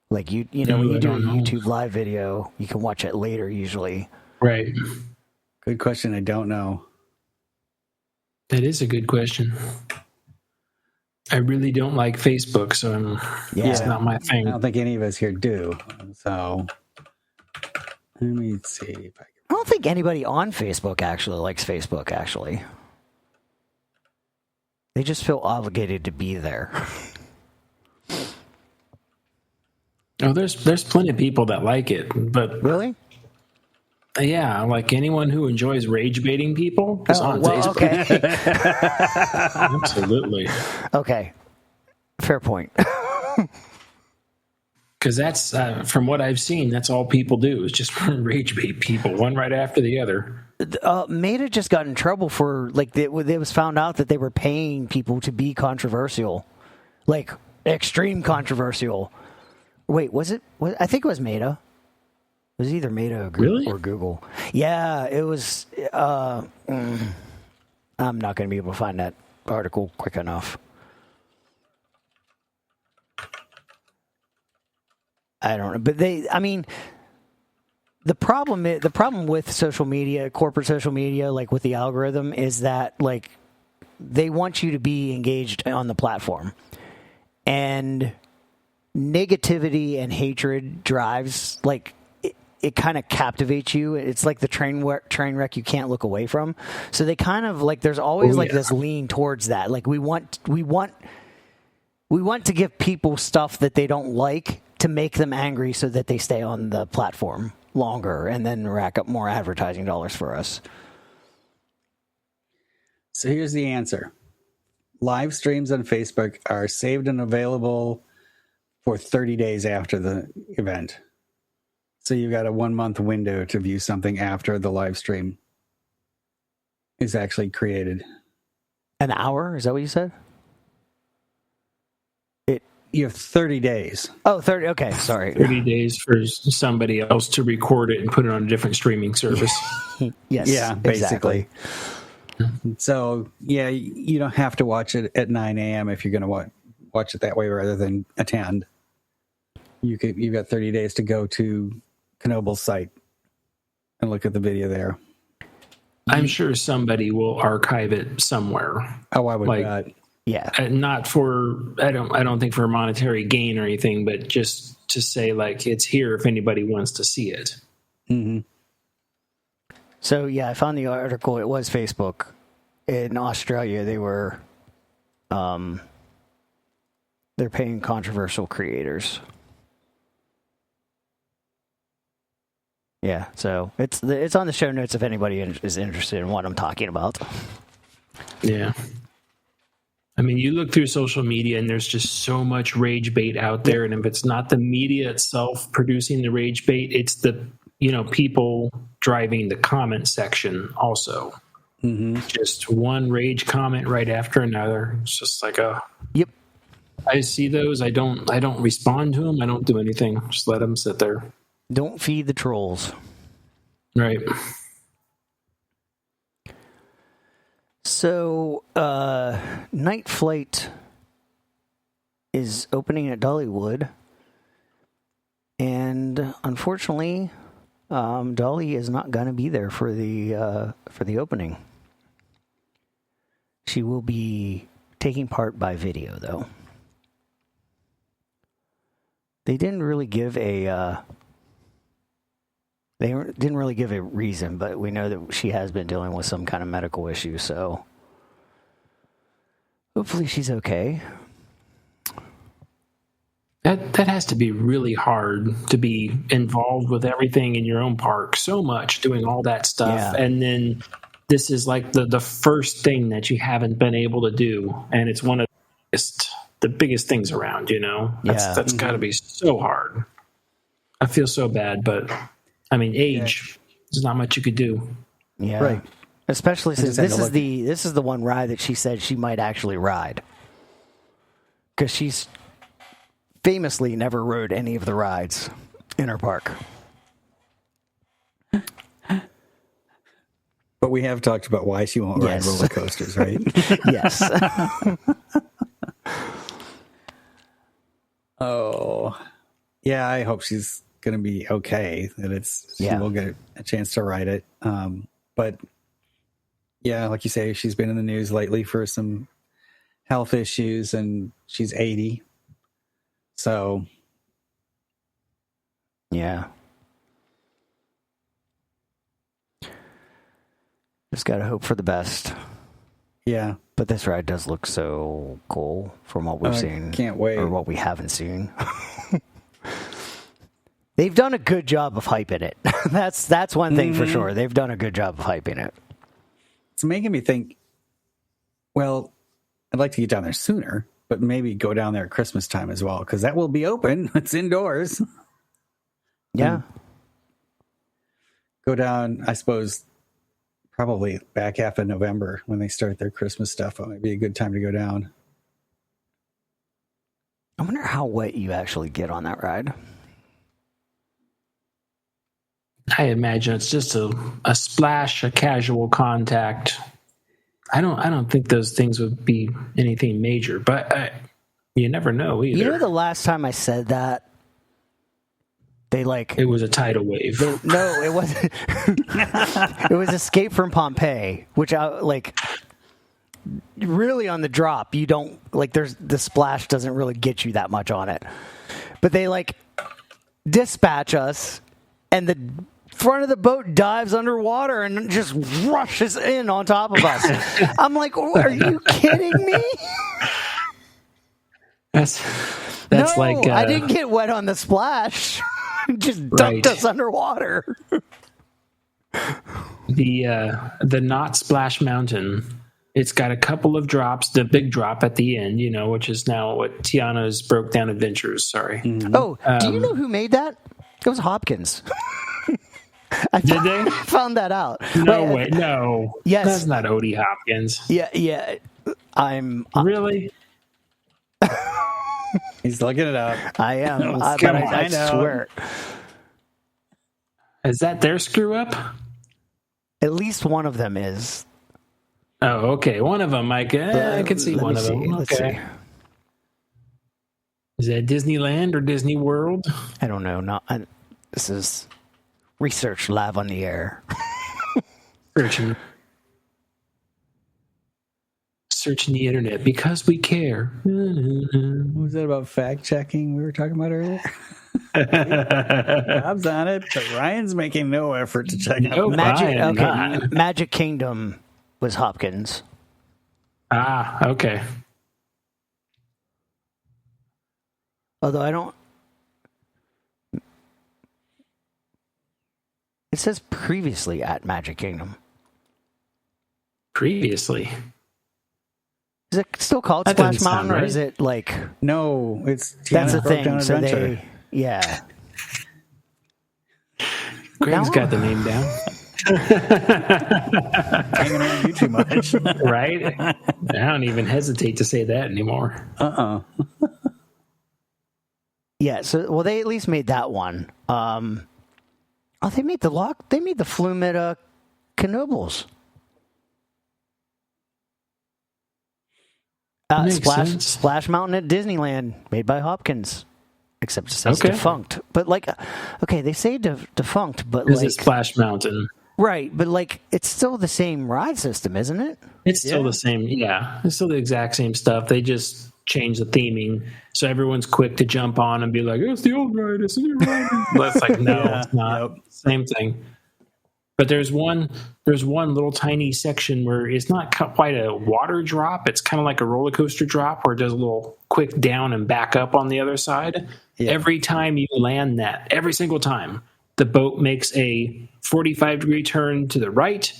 When you do a YouTube live video, you can watch it later usually. Right. Good question. I don't know. That is a good question. I really don't like Facebook, so it's not my thing. I don't think any of us here do. So let me see if I can. I don't think anybody on Facebook actually likes Facebook, actually. They just feel obligated to be there. Oh, there's plenty of people that like it, but really? Yeah, like anyone who enjoys rage baiting people is on Facebook. Okay. Absolutely. Okay. Fair point. Because that's, from what I've seen, that's all people do is just rage bait people, one right after the other. Meta just got in trouble for, it was found out that they were paying people to be controversial. Extreme controversial. Wait, was it? I think it was Meta. It was either Meta or Google. Yeah, it was. I'm not going to be able to find that article quick enough. I don't know, but the problem with social media, corporate social media, with the algorithm, is that they want you to be engaged on the platform, and negativity and hatred drives it kind of captivates you. It's like the train wreck you can't look away from. So they kind of there's always this lean towards that. We want to give people stuff that they don't like to make them angry so that they stay on the platform longer and then rack up more advertising dollars for us. So here's the answer. Live streams on Facebook are saved and available for 30 days after the event. So you've got a 1-month window to view something after the live stream is actually created. An hour? Is that what you said? You have 30 days. Oh, 30. Okay, sorry. 30 days for somebody else to record it and put it on a different streaming service. Yes. Yeah, basically. Exactly. So, yeah, you don't have to watch it at 9 a.m. if you're going to watch it that way rather than attend. You've got 30 days to go to Knoebel's site and look at the video there. I'm sure somebody will archive it somewhere. Oh, I would not. Yeah. Not for I don't think for monetary gain or anything, but just to say like it's here if anybody wants to see it. Mm-hmm. So yeah, I found the article. It was Facebook. In Australia, they were they're paying controversial creators. Yeah, so it's on the show notes if anybody is interested in what I'm talking about. Yeah. I mean, you look through social media and there's just so much rage bait out there. And if it's not the media itself producing the rage bait, it's the, people driving the comment section also. Mm-hmm. Just one rage comment right after another. It's just like Yep. I see those. I don't respond to them. I don't do anything. Just let them sit there. Don't feed the trolls. Right. So, Night Flight is opening at Dollywood, and unfortunately, Dolly is not going to be there for the opening. She will be taking part by video, though. They didn't really give a reason, but we know that she has been dealing with some kind of medical issue, so hopefully she's okay. That has to be really hard to be involved with everything in your own park so much, doing all that stuff, Yeah. and then this is like the first thing that you haven't been able to do, and it's one of the biggest things around. That's got to be so hard. I feel so bad, but I mean, age, there's not much you could do. Yeah, right. Especially since this is the one ride that she said she might actually ride, because she's famously never rode any of the rides in her park. But we have talked about why she won't ride roller coasters, right? Yes. Oh, yeah. I hope she's going to be okay. That she will get a chance to ride it. But yeah, like you say, she's been in the news lately for some health issues, and she's 80. So, yeah. Just got to hope for the best. Yeah. But this ride does look so cool from what we've seen. Can't wait. Or what we haven't seen. They've done a good job of hyping it. That's one thing for sure. They've done a good job of hyping it. It's making me think, well, I'd like to get down there sooner, but maybe go down there at Christmas time as well, because that will be open. It's indoors. Yeah. Go down, I suppose, probably back half of November when they start their Christmas stuff. It might be a good time to go down. I wonder how wet you actually get on that ride. I imagine it's just a splash, a casual contact. I don't think those things would be anything major, but you never know either. You know, the last time I said that, it was a tidal wave. No, it wasn't. It was Escape from Pompeii, which really on the drop, you don't the splash doesn't really get you that much on it. But they dispatch us, and the front of the boat dives underwater and just rushes in on top of us. I'm like, are you kidding me? That's no, like I didn't get wet on the splash. Just dumped us underwater. The Not Splash Mountain. It's got a couple of drops. The big drop at the end, which is now what Tiana's Broke Down Adventures. Sorry. Mm-hmm. Oh, do you know who made that? It was Hopkins. Did they? I found that out. No way. No. Yes. That's not Odie Hopkins. Yeah. Really? He's looking it up. I am. But I swear. Is that their screw up? At least one of them is. Oh, okay. One of them, I can see one of them. Okay. Is that Disneyland or Disney World? I don't know. Research live on the air. Searching the internet because we care. What was that about fact checking we were talking about earlier? Bob's on it, but Ryan's making no effort to check out. Magic Kingdom was Hopkins. Ah, okay. Although I don't. It says previously at Magic Kingdom. Previously. Is it still called That Splash doesn't sound Mountain, or right. is it like? No, it's That's the Tiana's Broke Down thing. So Adventure. yeah. Greg's No. got the name down. Hanging around you too much. Right? I don't even hesitate to say that anymore. Yeah. So well, they at least made that one. They made the Flume at Knoebels. Makes sense. Splash Mountain at Disneyland, made by Hopkins, except it says defunct. But like, okay, they say defunct, but This like is Splash Mountain. right, but like it's still the same ride system, isn't it? It's still the same. Yeah, it's still the exact same stuff. They just change the theming, so everyone's quick to jump on and be like, "It's the old ride, it's the new ride." But it's like, no, it's not. Yep. Same thing. But there's one little tiny section where it's not quite a water drop. It's kind of like a roller coaster drop where it does a little quick down and back up on the other side. Yeah. Every time you land that, every single time, the boat makes a 45-degree turn to the right,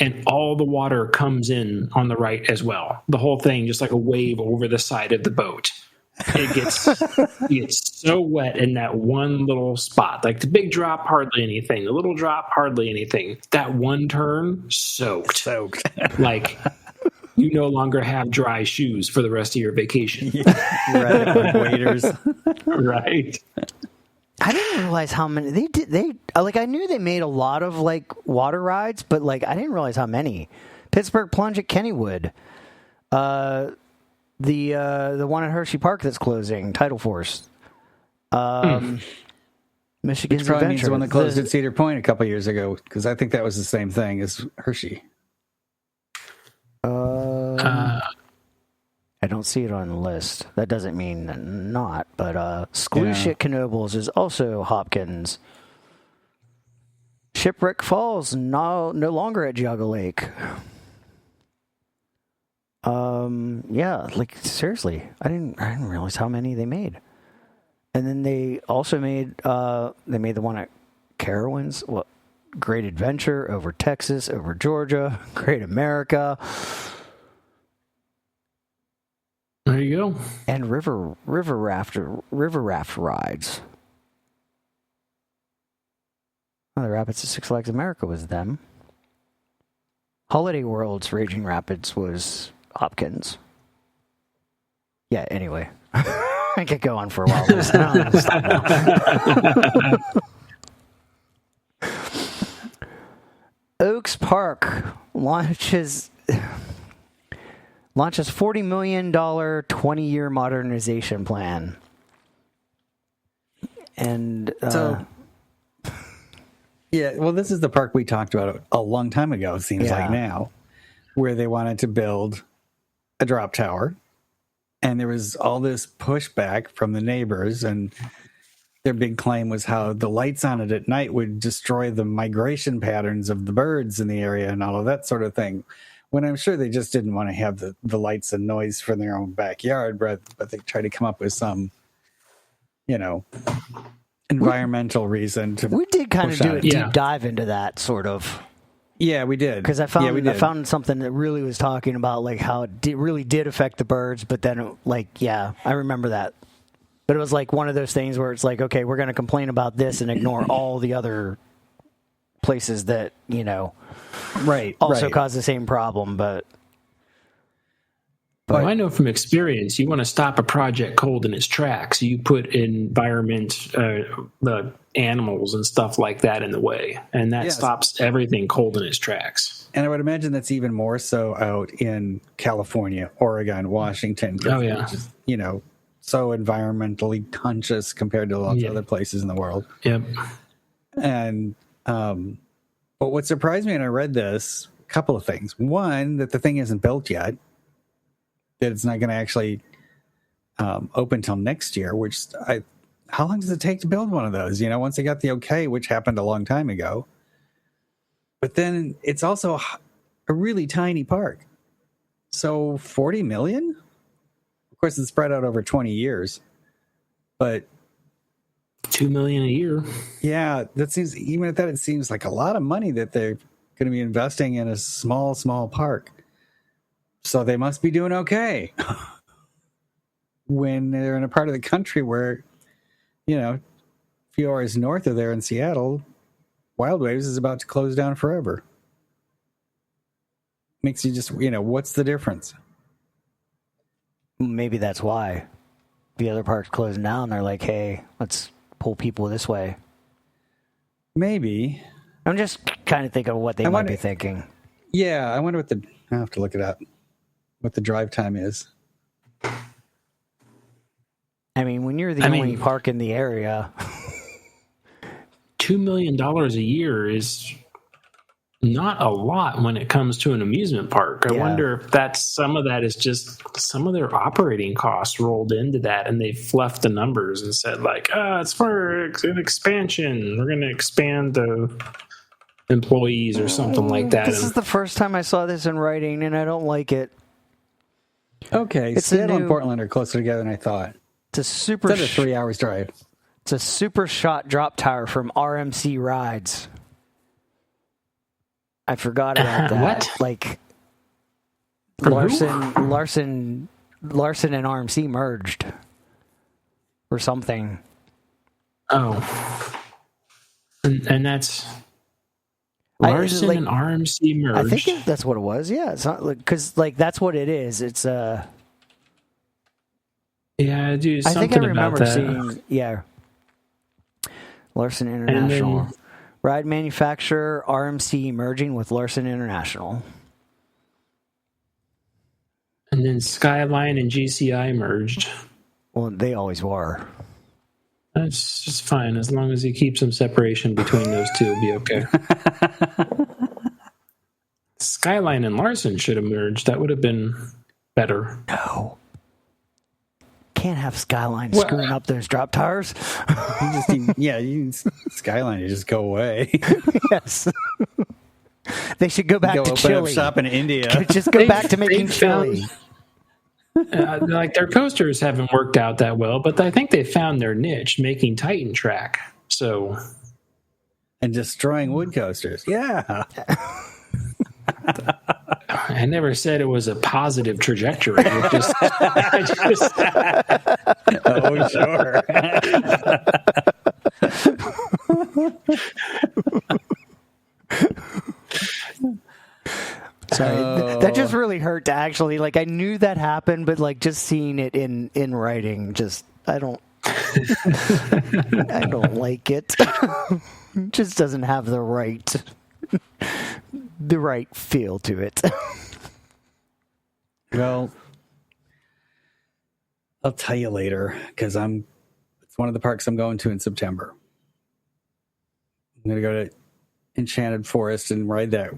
and all the water comes in on the right as well. The whole thing, just like a wave over the side of the boat. It gets so wet in that one little spot. Like the big drop, hardly anything. The little drop, hardly anything. That one turn, soaked. Like you no longer have dry shoes for the rest of your vacation. Right, waiters. Right. I didn't realize how many they did. I knew they made a lot of like water rides, but like I didn't realize how many. Pittsburgh Plunge at Kennywood. The one at Hershey Park that's closing, Tidal Force. Michigan's Which probably means Adventure. the one that closed at Cedar Point a couple years ago, because I think that was the same thing as Hershey. I don't see it on the list. That doesn't mean not, but Squoosh at Knoebels is also Hopkins. Shipwreck Falls no longer at Geauga Lake. Like seriously, I didn't realize how many they made. And then they also made the one at Carowinds, Great Adventure over Texas, over Georgia, Great America. There you go. And river raft rides. Oh, the Rapids at Six Flags America was them. Holiday World's Raging Rapids was Hopkins. Yeah, anyway. I could go on for a while. Stop now. Oaks Park launches $40 million 20-year modernization plan. And yeah, well, this is the park we talked about a long time ago, it seems like now, where they wanted to build a drop tower. And there was all this pushback from the neighbors, and their big claim was how the lights on it at night would destroy the migration patterns of the birds in the area and all of that sort of thing. When I'm sure they just didn't want to have the lights and noise from their own backyard, but they tried to come up with some, environmental reason to. we did kind of do a deep Yeah. dive into that, sort of. Yeah, we did. Because I found something that really was talking about like how it really did affect the birds, but then I remember that. But it was like one of those things where it's like, okay, we're going to complain about this and ignore all the other places that also cause the same problem. But Well, I know from experience, you want to stop a project cold in its tracks. You put environment, the animals and stuff like that in the way, and that stops everything cold in its tracks. And I would imagine that's even more so out in California, Oregon, Washington. Oh, yeah. Which is, so environmentally conscious compared to lots of other places in the world. Yep. And but what surprised me when I read this, a couple of things. One, that the thing isn't built yet, that it's not going to actually open till next year. How long does it take to build one of those? Once they got the okay, which happened a long time ago. But then it's also a really tiny park. So 40 million? Of course, it's spread out over 20 years. But $2 million a year. Yeah, even at that, it seems like a lot of money that they're going to be investing in a small park. So they must be doing okay when they're in a part of the country where, a few hours north of there in Seattle, Wild Waves is about to close down forever. Makes you just, what's the difference? Maybe that's why the other park's closing down. They're like, hey, let's pull people this way. Maybe. I'm just kind of thinking of what they might be thinking. Yeah, I wonder I have to look it up, what the drive time is. I mean, when you're the only park in the area. $2 million a year is not a lot when it comes to an amusement park. I wonder if some of that is just some of their operating costs rolled into that, and they fluffed the numbers and said like, it's for an expansion. We're going to expand the employees or something like that. This is the first time I saw this in writing, and I don't like it. Okay, Seattle and Portland are closer together than I thought. It's a 3 hours drive. It's a super shot drop tower from RMC Rides. I forgot about that. What? Like Larson and RMC merged or something. Oh, and that's Larson and RMC merged. I think that's what it was. Yeah, it's not because that's what it is. It's yeah, I do. I think I remember seeing Larson International. Ride manufacturer RMC merging with Larson International. And then Skyline and GCI merged. Well, they always were. That's just fine. As long as you keep some separation between those two, it'll be okay. Skyline and Larson should have merged. That would have been better. No. Can't have Skyline screwing up those drop towers. Skyline, you just go away. Yes. They should go back to open chili. Up shop in India. Just go back to making chili. Like their coasters haven't worked out that well, but I think they found their niche, making Titan track. So, and destroying wood coasters. Yeah. I never said it was a positive trajectory. It just, oh, sure. Sorry, that just really hurt to actually, I knew that happened, but just seeing it in writing, I don't like it. It just doesn't have the right feel to it. Well, I'll tell you later because it's one of the parks I'm going to in September. I'm going to go to Enchanted Forest and ride that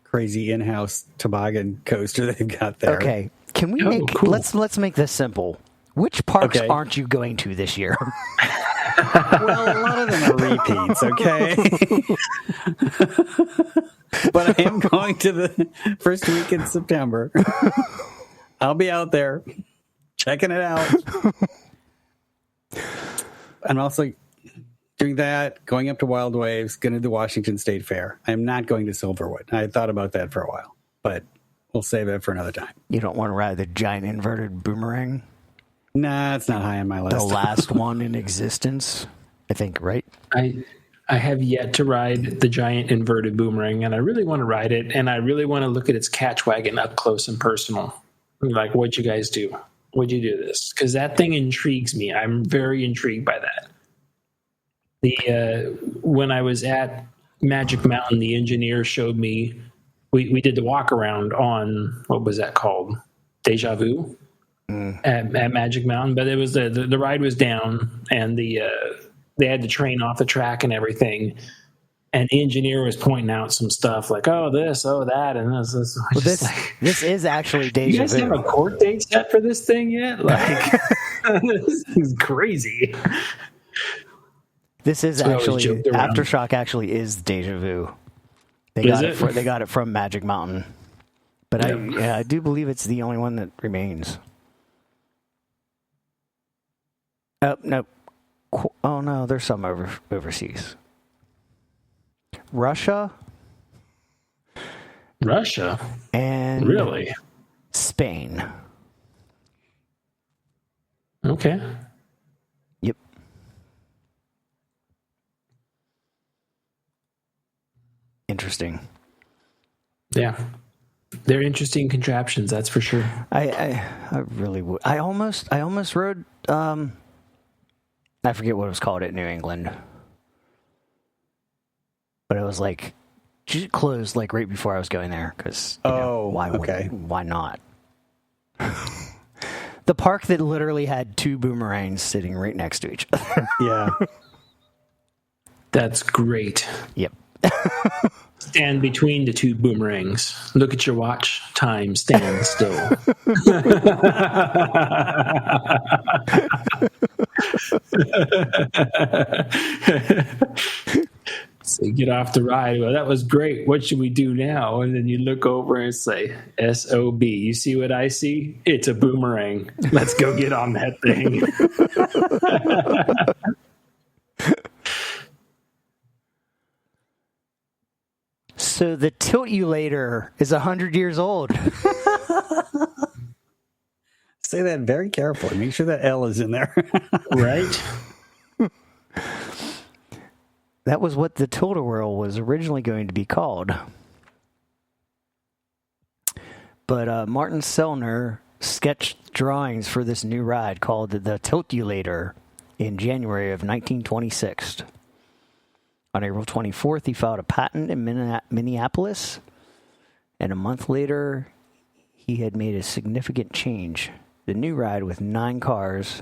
crazy in-house toboggan coaster they've got there. Okay, can we let's make this simple. Which parks aren't you going to this year? Well, a lot of them are repeats, okay? But I am going to the first week in September. I'll be out there checking it out. I'm also doing that, going up to Wild Waves, going to the Washington State Fair. I'm not going to Silverwood. I had thought about that for a while, but we'll save it for another time. You don't want to ride the giant inverted boomerang? Nah, it's not high on my list. The last one in existence, I think, right? I have yet to ride the giant inverted boomerang, and I really want to ride it, and I really want to look at its catch wagon up close and personal. Like, what'd you guys do? What'd you do this? Because that thing intrigues me. I'm very intrigued by that. When I was at Magic Mountain, the engineer showed me, we did the walk around on, what was that called? Deja Vu? At Magic Mountain, but it was the ride was down, and the they had the train off the track and everything. And the engineer was pointing out some stuff like, oh, this, oh, that. And this is actually deja vu. You guys have a court date set for this thing yet? Like, this is crazy. This is actually, Aftershock actually is deja vu. They got it from Magic Mountain. But I do believe it's the only one that remains. Oh, no. Oh, no, there's some overseas. Russia, and really Spain. Okay. Yep. Interesting. Yeah, they're interesting contraptions. That's for sure. I really would. I almost rode. I forget what it was called at New England. But it was like closed like right before I was going there because why not? The park that literally had two boomerangs sitting right next to each other. Yeah, that's great. Yep. Stand between the two boomerangs. Look at your watch. Time. Stand still. So you get off the ride. Well, that was great. What should we do now? And then you look over and say, SOB. You see what I see? It's a boomerang. Let's go get on that thing. So the Tilt-ulator is 100 years old. Say that very carefully. Make sure that L is in there. Right? That was what the Tilt-a-whirl was originally going to be called. But Martin Sellner sketched drawings for this new ride called the Tilt-ulator in January of 1926. On April 24th, he filed a patent in Minneapolis. And a month later, he had made a significant change. The new ride with 9 cars,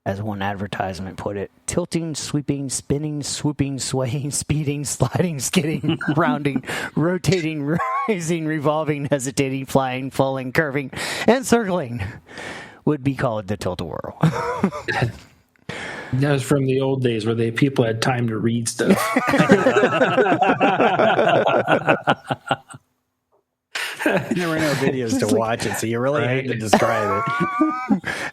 as one advertisement put it, tilting, sweeping, spinning, swooping, swaying, speeding, sliding, skidding, rounding, rotating, rising, revolving, hesitating, flying, falling, curving, and circling would be called the Tilt-a-whirl. That was from the old days where people had time to read stuff. There were no videos to watch it, so you really had to describe it.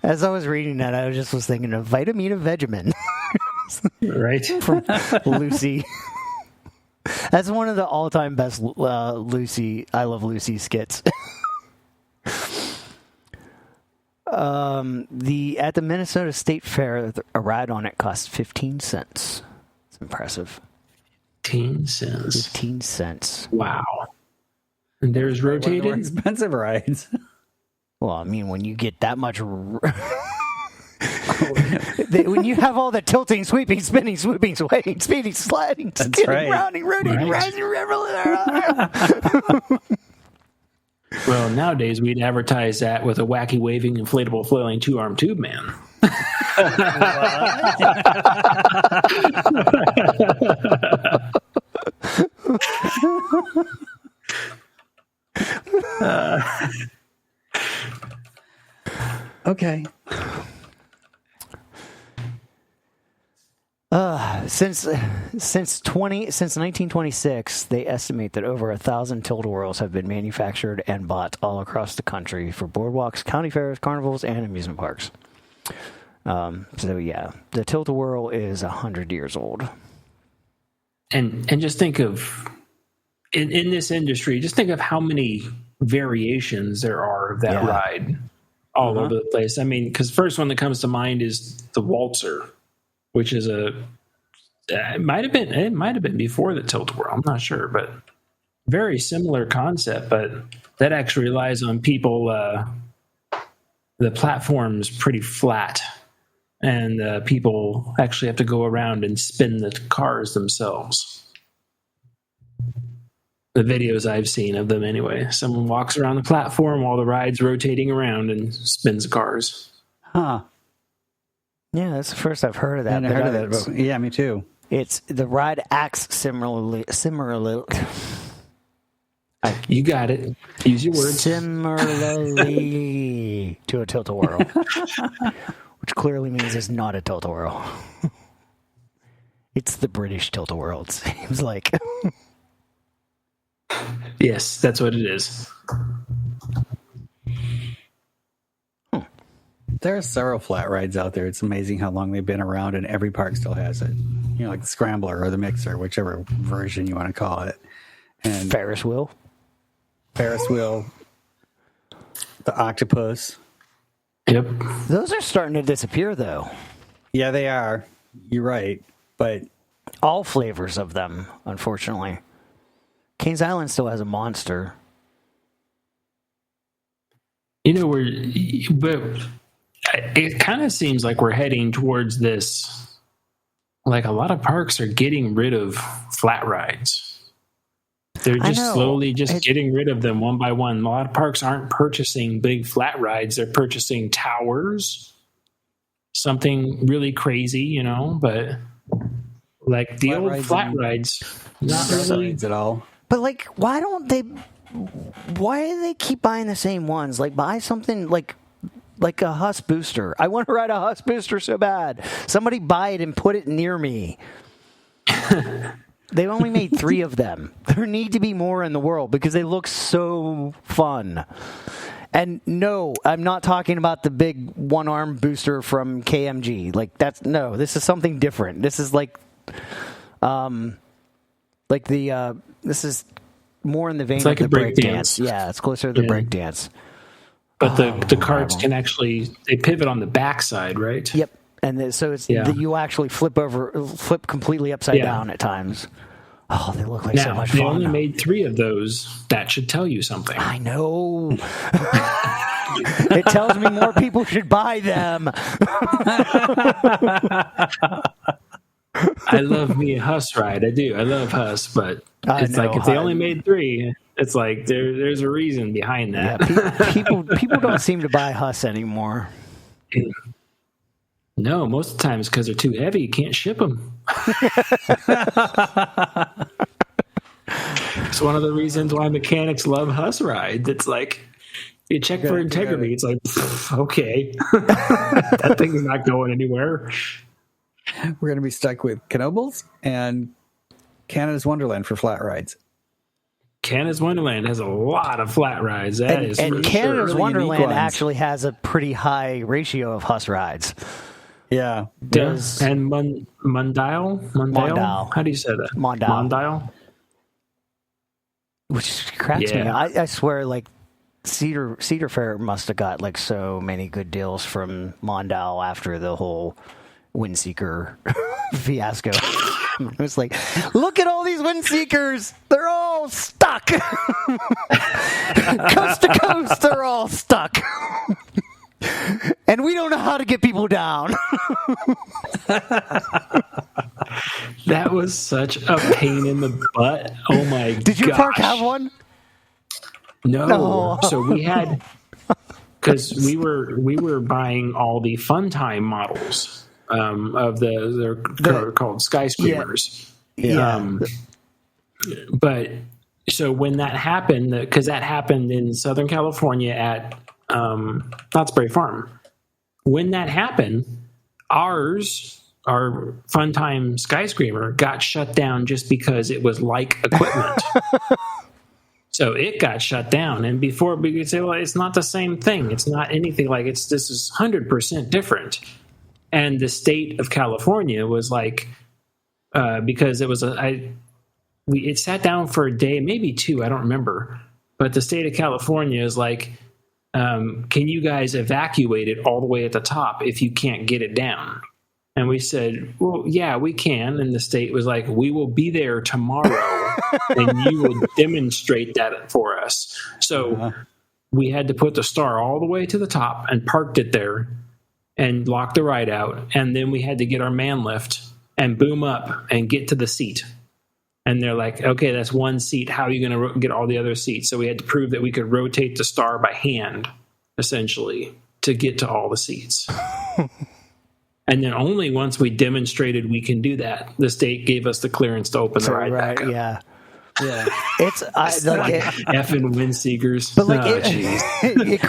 As I was reading that, I was thinking of Vitamina Vegemin. Right? From Lucy. That's one of the all-time best Lucy, I Love Lucy skits. At the Minnesota State Fair, a ride on it cost 15 cents. It's impressive. 15 cents. 15 cents. Wow. And there's rotating. More expensive rides. Well, I mean, when you get that much, when you have all the tilting, sweeping, spinning, swooping, swaying, speeding, sliding, skidding, rounding, rotating, rising, Well, nowadays we'd advertise that with a wacky waving inflatable flailing 2-arm tube man. Okay. Since 1926, they estimate that over 1,000 Tilt-a-whirls have been manufactured and bought all across the country for boardwalks, county fairs, carnivals, and amusement parks. So yeah, the Tilt-a-whirl is 100 years old. And just think of in this industry, just think of how many variations there are of that ride all over the place. I mean, because the first one that comes to mind is the Waltzer, which is it might have been before the Tilt-a-whirl. I'm not sure, but very similar concept. But that actually relies on people. The platform's pretty flat, and people actually have to go around and spin the cars themselves. The videos I've seen of them, anyway. Someone walks around the platform while the ride's rotating around and spins cars. Huh. Yeah, that's the first I've heard of that. I heard of that. But yeah, me too. It's the ride acts similarly. You got it. Use your words. Similarly to a tilt-a-whirl, which clearly means it's not a tilt-a-whirl. It's the British tilt-a-whirl, it seems like. Yes, that's what it is. There are several flat rides out there. It's amazing how long they've been around, and every park still has it. You know, like the Scrambler or the Mixer, whichever version you want to call it. And Ferris wheel, the octopus. Yep. those are starting to disappear, though. Yeah, they are. You're right. But All flavors of them, unfortunately. Kings Island still has a monster. You know, but it kind of seems like we're heading towards this. Like a lot of parks are getting rid of flat rides. They're just slowly getting rid of them one by one. A lot of parks aren't purchasing big flat rides. They're purchasing towers, something really crazy, you know, but like the old flat rides, not really at all. But, like, why do they keep buying the same ones? Like, buy something like a Huss booster. I want to ride a Huss booster so bad. Somebody buy it and put it near me. They've only made 3 of them. There need to be more in the world because they look so fun. And no, I'm not talking about the big one-arm booster from KMG. Like, this is something different. This is this is more in the vein like of the a break dance. Yeah, it's closer to the break dance. But the carts can they pivot on the backside, right? Yep. And so you actually flip completely upside down at times. Oh, they look like so much fun. They only made 3 of those. That should tell you something. I know. It tells me more people should buy them. I love me a Huss ride. I do. I love Huss, but it's like if they only made 3, it's like there's a reason behind that. Yeah, people don't seem to buy Huss anymore. No, most of the time it's because they're too heavy. You can't ship them. It's one of the reasons why mechanics love Huss rides. It's like you check for integrity. It's like, okay, that thing's not going anywhere. We're going to be stuck with Knoebels and Canada's Wonderland for flat rides. Canada's Wonderland has a lot of flat rides. And Canada's really Wonderland actually has a pretty high ratio of Huss rides. Yeah. And Mondale? How do you say that? Mondale? Which cracks me. I swear, like, Cedar Fair must have got, like, so many good deals from Mondale after the whole Windseeker fiasco. It was like, look at all these Windseekers. They're all stuck. Coast to coast, they're all stuck. And we don't know how to get people down. That was such a pain in the butt. Oh my god. Did your park have one? No. So we had, because we were buying all the Fun Time models of they're called skyscrapers. Yeah. But so when that happened, because that happened in Southern California at Knott's Berry Farm. When that happened, our Fun Time skyscraper got shut down just because it was like equipment. So it got shut down, and before we could say, well, it's not the same thing. It's not anything like this is 100% different. And the state of California was like, because it was it sat down for a day, maybe 2, I don't remember. But the state of California is like, can you guys evacuate it all the way at the top if you can't get it down? And we said, well, yeah, we can. And the state was like, we will be there tomorrow and you will demonstrate that for us. So we had to put the Star all the way to the top and parked it there and locked the ride out. And then we had to get our man lift and boom up and get to the seat. And they're like, okay, that's one seat. How are you going to get all the other seats? So we had to prove that we could rotate the Star by hand, essentially, to get to all the seats. And then only once we demonstrated we can do that, the state gave us the clearance to open the ride back up. Yeah. Yeah. It's effing wind seekers. But like it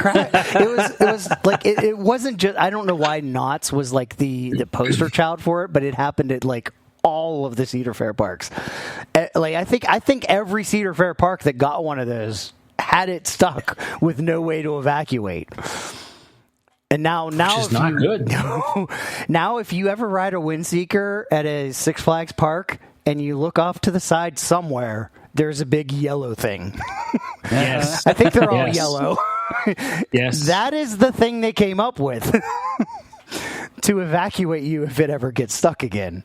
was like it wasn't just. I don't know why Knott's was like the poster child for it, but it happened at like all of the Cedar Fair parks. Like I think every Cedar Fair park that got one of those had it stuck with no way to evacuate. And now which is not good. Now, if you ever ride a Windseeker at a Six Flags park and you look off to the side somewhere, there's a big yellow thing. Yes, I think they're all yellow. Yes, that is the thing they came up with to evacuate you if it ever gets stuck again.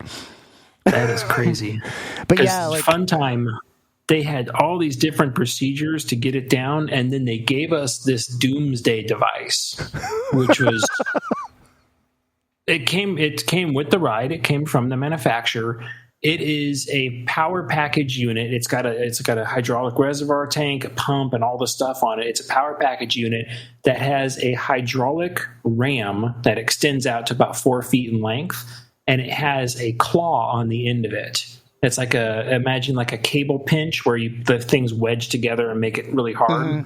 That is crazy. But yeah, like Fun Time, they had all these different procedures to get it down, and then they gave us this doomsday device, which was it came with the ride. It came from the manufacturer. It is a power package unit. It's got a hydraulic reservoir tank, a pump, and all the stuff on it. It's a power package unit that has a hydraulic ram that extends out to about 4 feet in length, and it has a claw on the end of it. It's like imagine like a cable pinch where the things wedge together and make it really hard.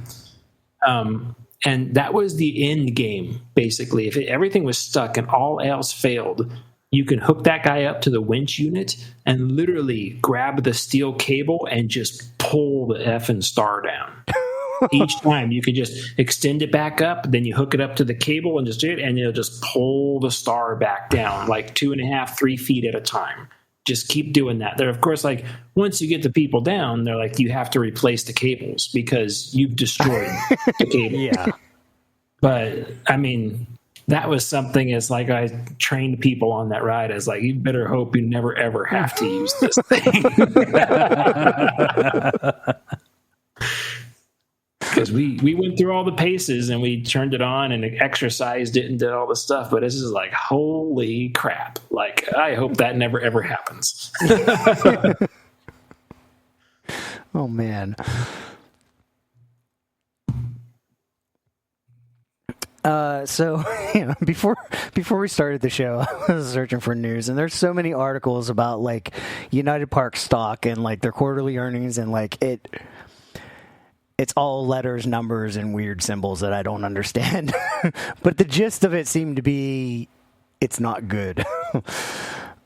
Mm-hmm. And that was the end game, basically. If everything was stuck and all else failed, you can hook that guy up to the winch unit and literally grab the steel cable and just pull the effing star down. Each time you can just extend it back up, then you hook it up to the cable and just do it, and it'll just pull the star back down like 2.5, 3 feet at a time. Just keep doing that. They're, of course, like once you get the people down, they're like, you have to replace the cables because you've destroyed the cable. Yeah. But I mean, that was something as like I trained people on that ride as like, you better hope you never ever have to use this thing. Because we went through all the paces and we turned it on and exercised it and did all the stuff. But this is like, holy crap. Like, I hope that never, ever happens. Oh, man. So, before we started the show, I was searching for news, and there's so many articles about, like, United Park stock and, like, their quarterly earnings, and, like, it's all letters, numbers, and weird symbols that I don't understand. But the gist of it seemed to be it's not good.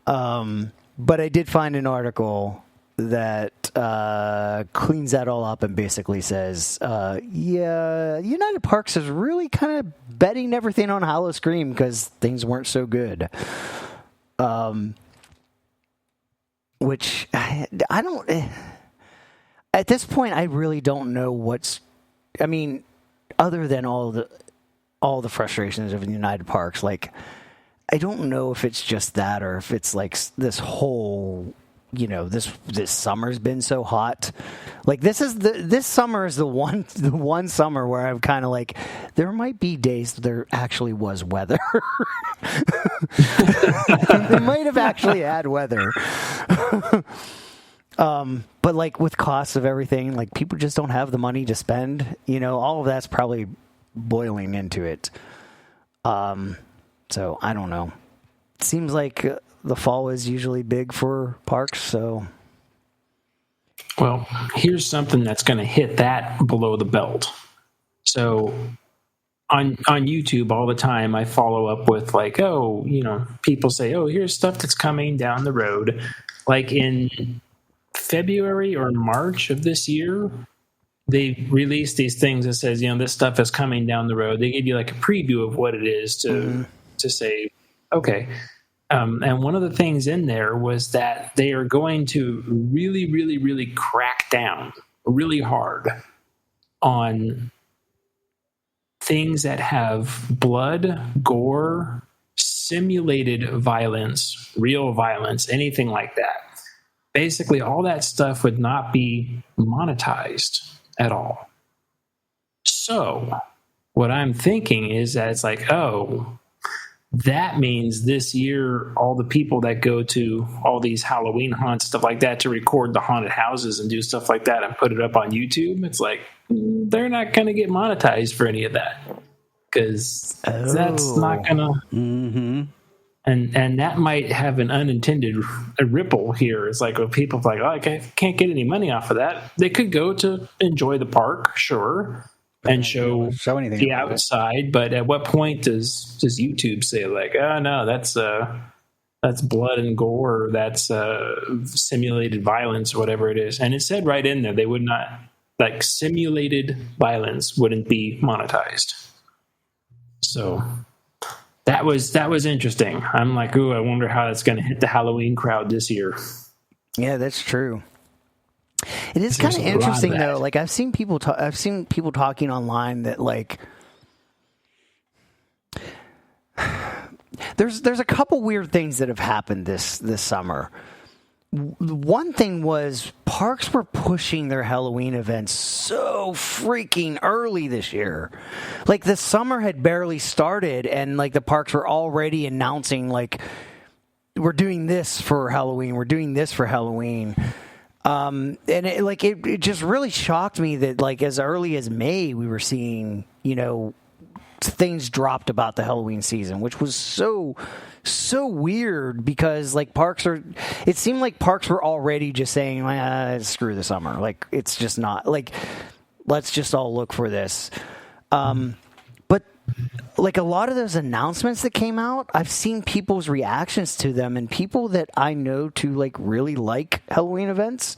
But I did find an article that cleans that all up and basically says, United Parks is really kind of betting everything on Howl-O-Scream because things weren't so good. Which I don't... At this point, I really don't know other than all the frustrations of United Parks, like, I don't know if it's just that or if it's like this whole, this summer's been so hot. Like this summer is the one summer where I'm kind of like, there might be days there actually was weather. They might have actually had weather. But like with costs of everything, like people just don't have the money to spend, all of that's probably boiling into it. So I don't know. It seems like the fall is usually big for parks, so. Well, here's something that's going to hit that below the belt. So on YouTube all the time, I follow up with like, people say, here's stuff that's coming down the road. Like in February or March of this year, they released these things that says, this stuff is coming down the road. They give you like a preview of what it is to say, okay. And one of the things in there was that they are going to really, really, really crack down really hard on things that have blood, gore, simulated violence, real violence, anything like that. Basically, all that stuff would not be monetized at all. So what I'm thinking is that it's like, that means this year, all the people that go to all these Halloween haunts, stuff like that, to record the haunted houses and do stuff like that and put it up on YouTube, it's like, they're not going to get monetized for any of that. Because that's not going to... Mm-hmm. And that might have an unintended ripple here. It's like, well, people are like, oh, I can't get any money off of that. They could go to enjoy the park, sure, and show anything the outside. But at what point does YouTube say, like, oh, no, that's blood and gore, that's simulated violence, or whatever it is. And it said right in there, they would not, like, simulated violence wouldn't be monetized. So that was interesting. I'm like, ooh, I wonder how that's going to hit the Halloween crowd this year. Yeah, that's true. It is kind of interesting though. Like I've seen people talking online that like there's a couple weird things that have happened this summer. One thing was parks were pushing their Halloween events so freaking early this year. Like the summer had barely started and like the parks were already announcing like, we're doing this for Halloween. We're doing this for Halloween. And it just really shocked me that like as early as May, we were seeing, things dropped about the Halloween season, which was so weird because like it seemed like parks were already just saying, screw the summer. Like it's just not like, let's just all look for this. But like a lot of those announcements that came out, I've seen people's reactions to them, and people that I know to like really like Halloween events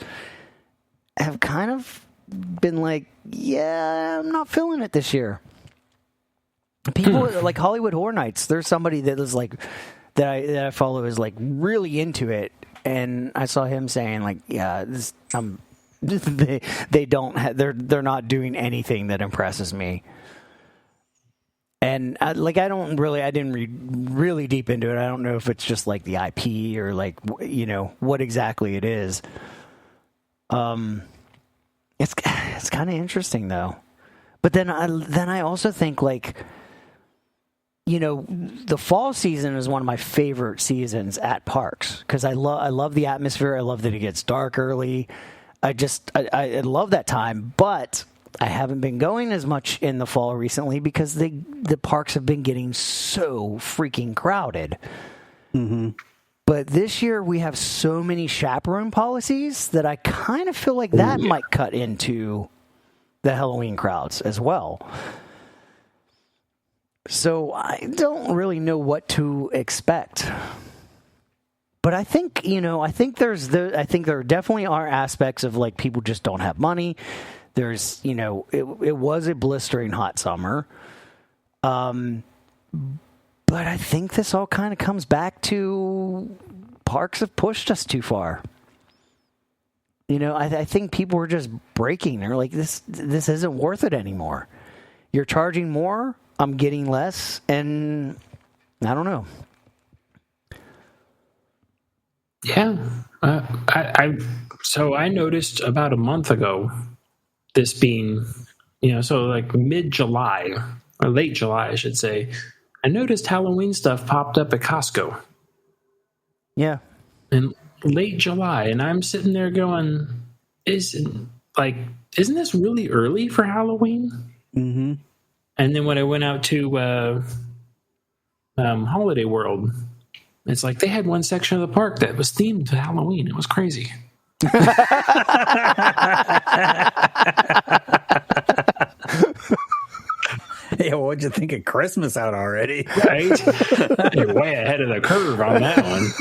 have kind of been like, yeah, I'm not feeling it this year. People like Hollywood Horror Nights. There's somebody that was like that I follow is like really into it, and I saw him saying like, yeah, they're not doing anything that impresses me. And I didn't read really deep into it. I don't know if it's just like the IP or like what exactly it is. It's kind of interesting though. But then I also think like, the fall season is one of my favorite seasons at parks because I love the atmosphere. I love that it gets dark early. I love that time, but I haven't been going as much in the fall recently because the parks have been getting so freaking crowded. Mm-hmm. But this year we have so many chaperone policies that I kind of feel like that might cut into the Halloween crowds as well. So I don't really know what to expect. But I think, I think there definitely are aspects of like people just don't have money. There's, it was a blistering hot summer. But I think this all kind of comes back to parks have pushed us too far. I think people were just breaking. They're like, this isn't worth it anymore. You're charging more, I'm getting less, and I don't know. Yeah. I noticed about a month ago, this being, so like mid-July, or late July, I should say, I noticed Halloween stuff popped up at Costco. Yeah. In late July, and I'm sitting there going, isn't this really early for Halloween? Mm-hmm. And then when I went out to Holiday World, it's like they had one section of the park that was themed to Halloween. It was crazy. Yeah, what'd you think of Christmas out already? Right? You're way ahead of the curve on that one.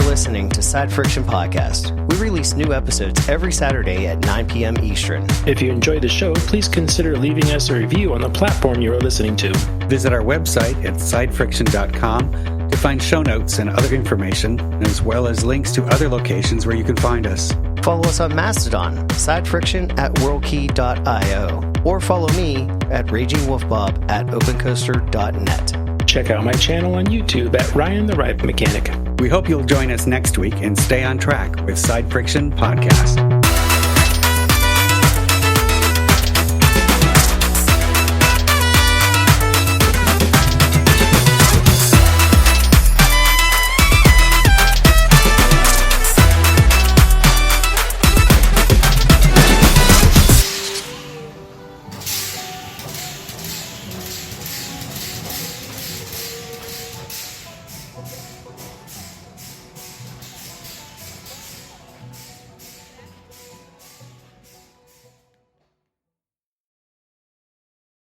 Listening to Side Friction Podcast. We release new episodes every Saturday at 9 p.m. Eastern. If you enjoyed the show, please consider leaving us a review on the platform you are listening to. Visit our website at sidefriction.com to find show notes and other information, as well as links to other locations where you can find us. Follow us on Mastodon, sidefriction at worldkey.io, or follow me at ragingwolfbob at opencoaster.net. Check out my channel on YouTube at Ryan the Ride Mechanic. We hope you'll join us next week and stay on track with Side Friction Podcast.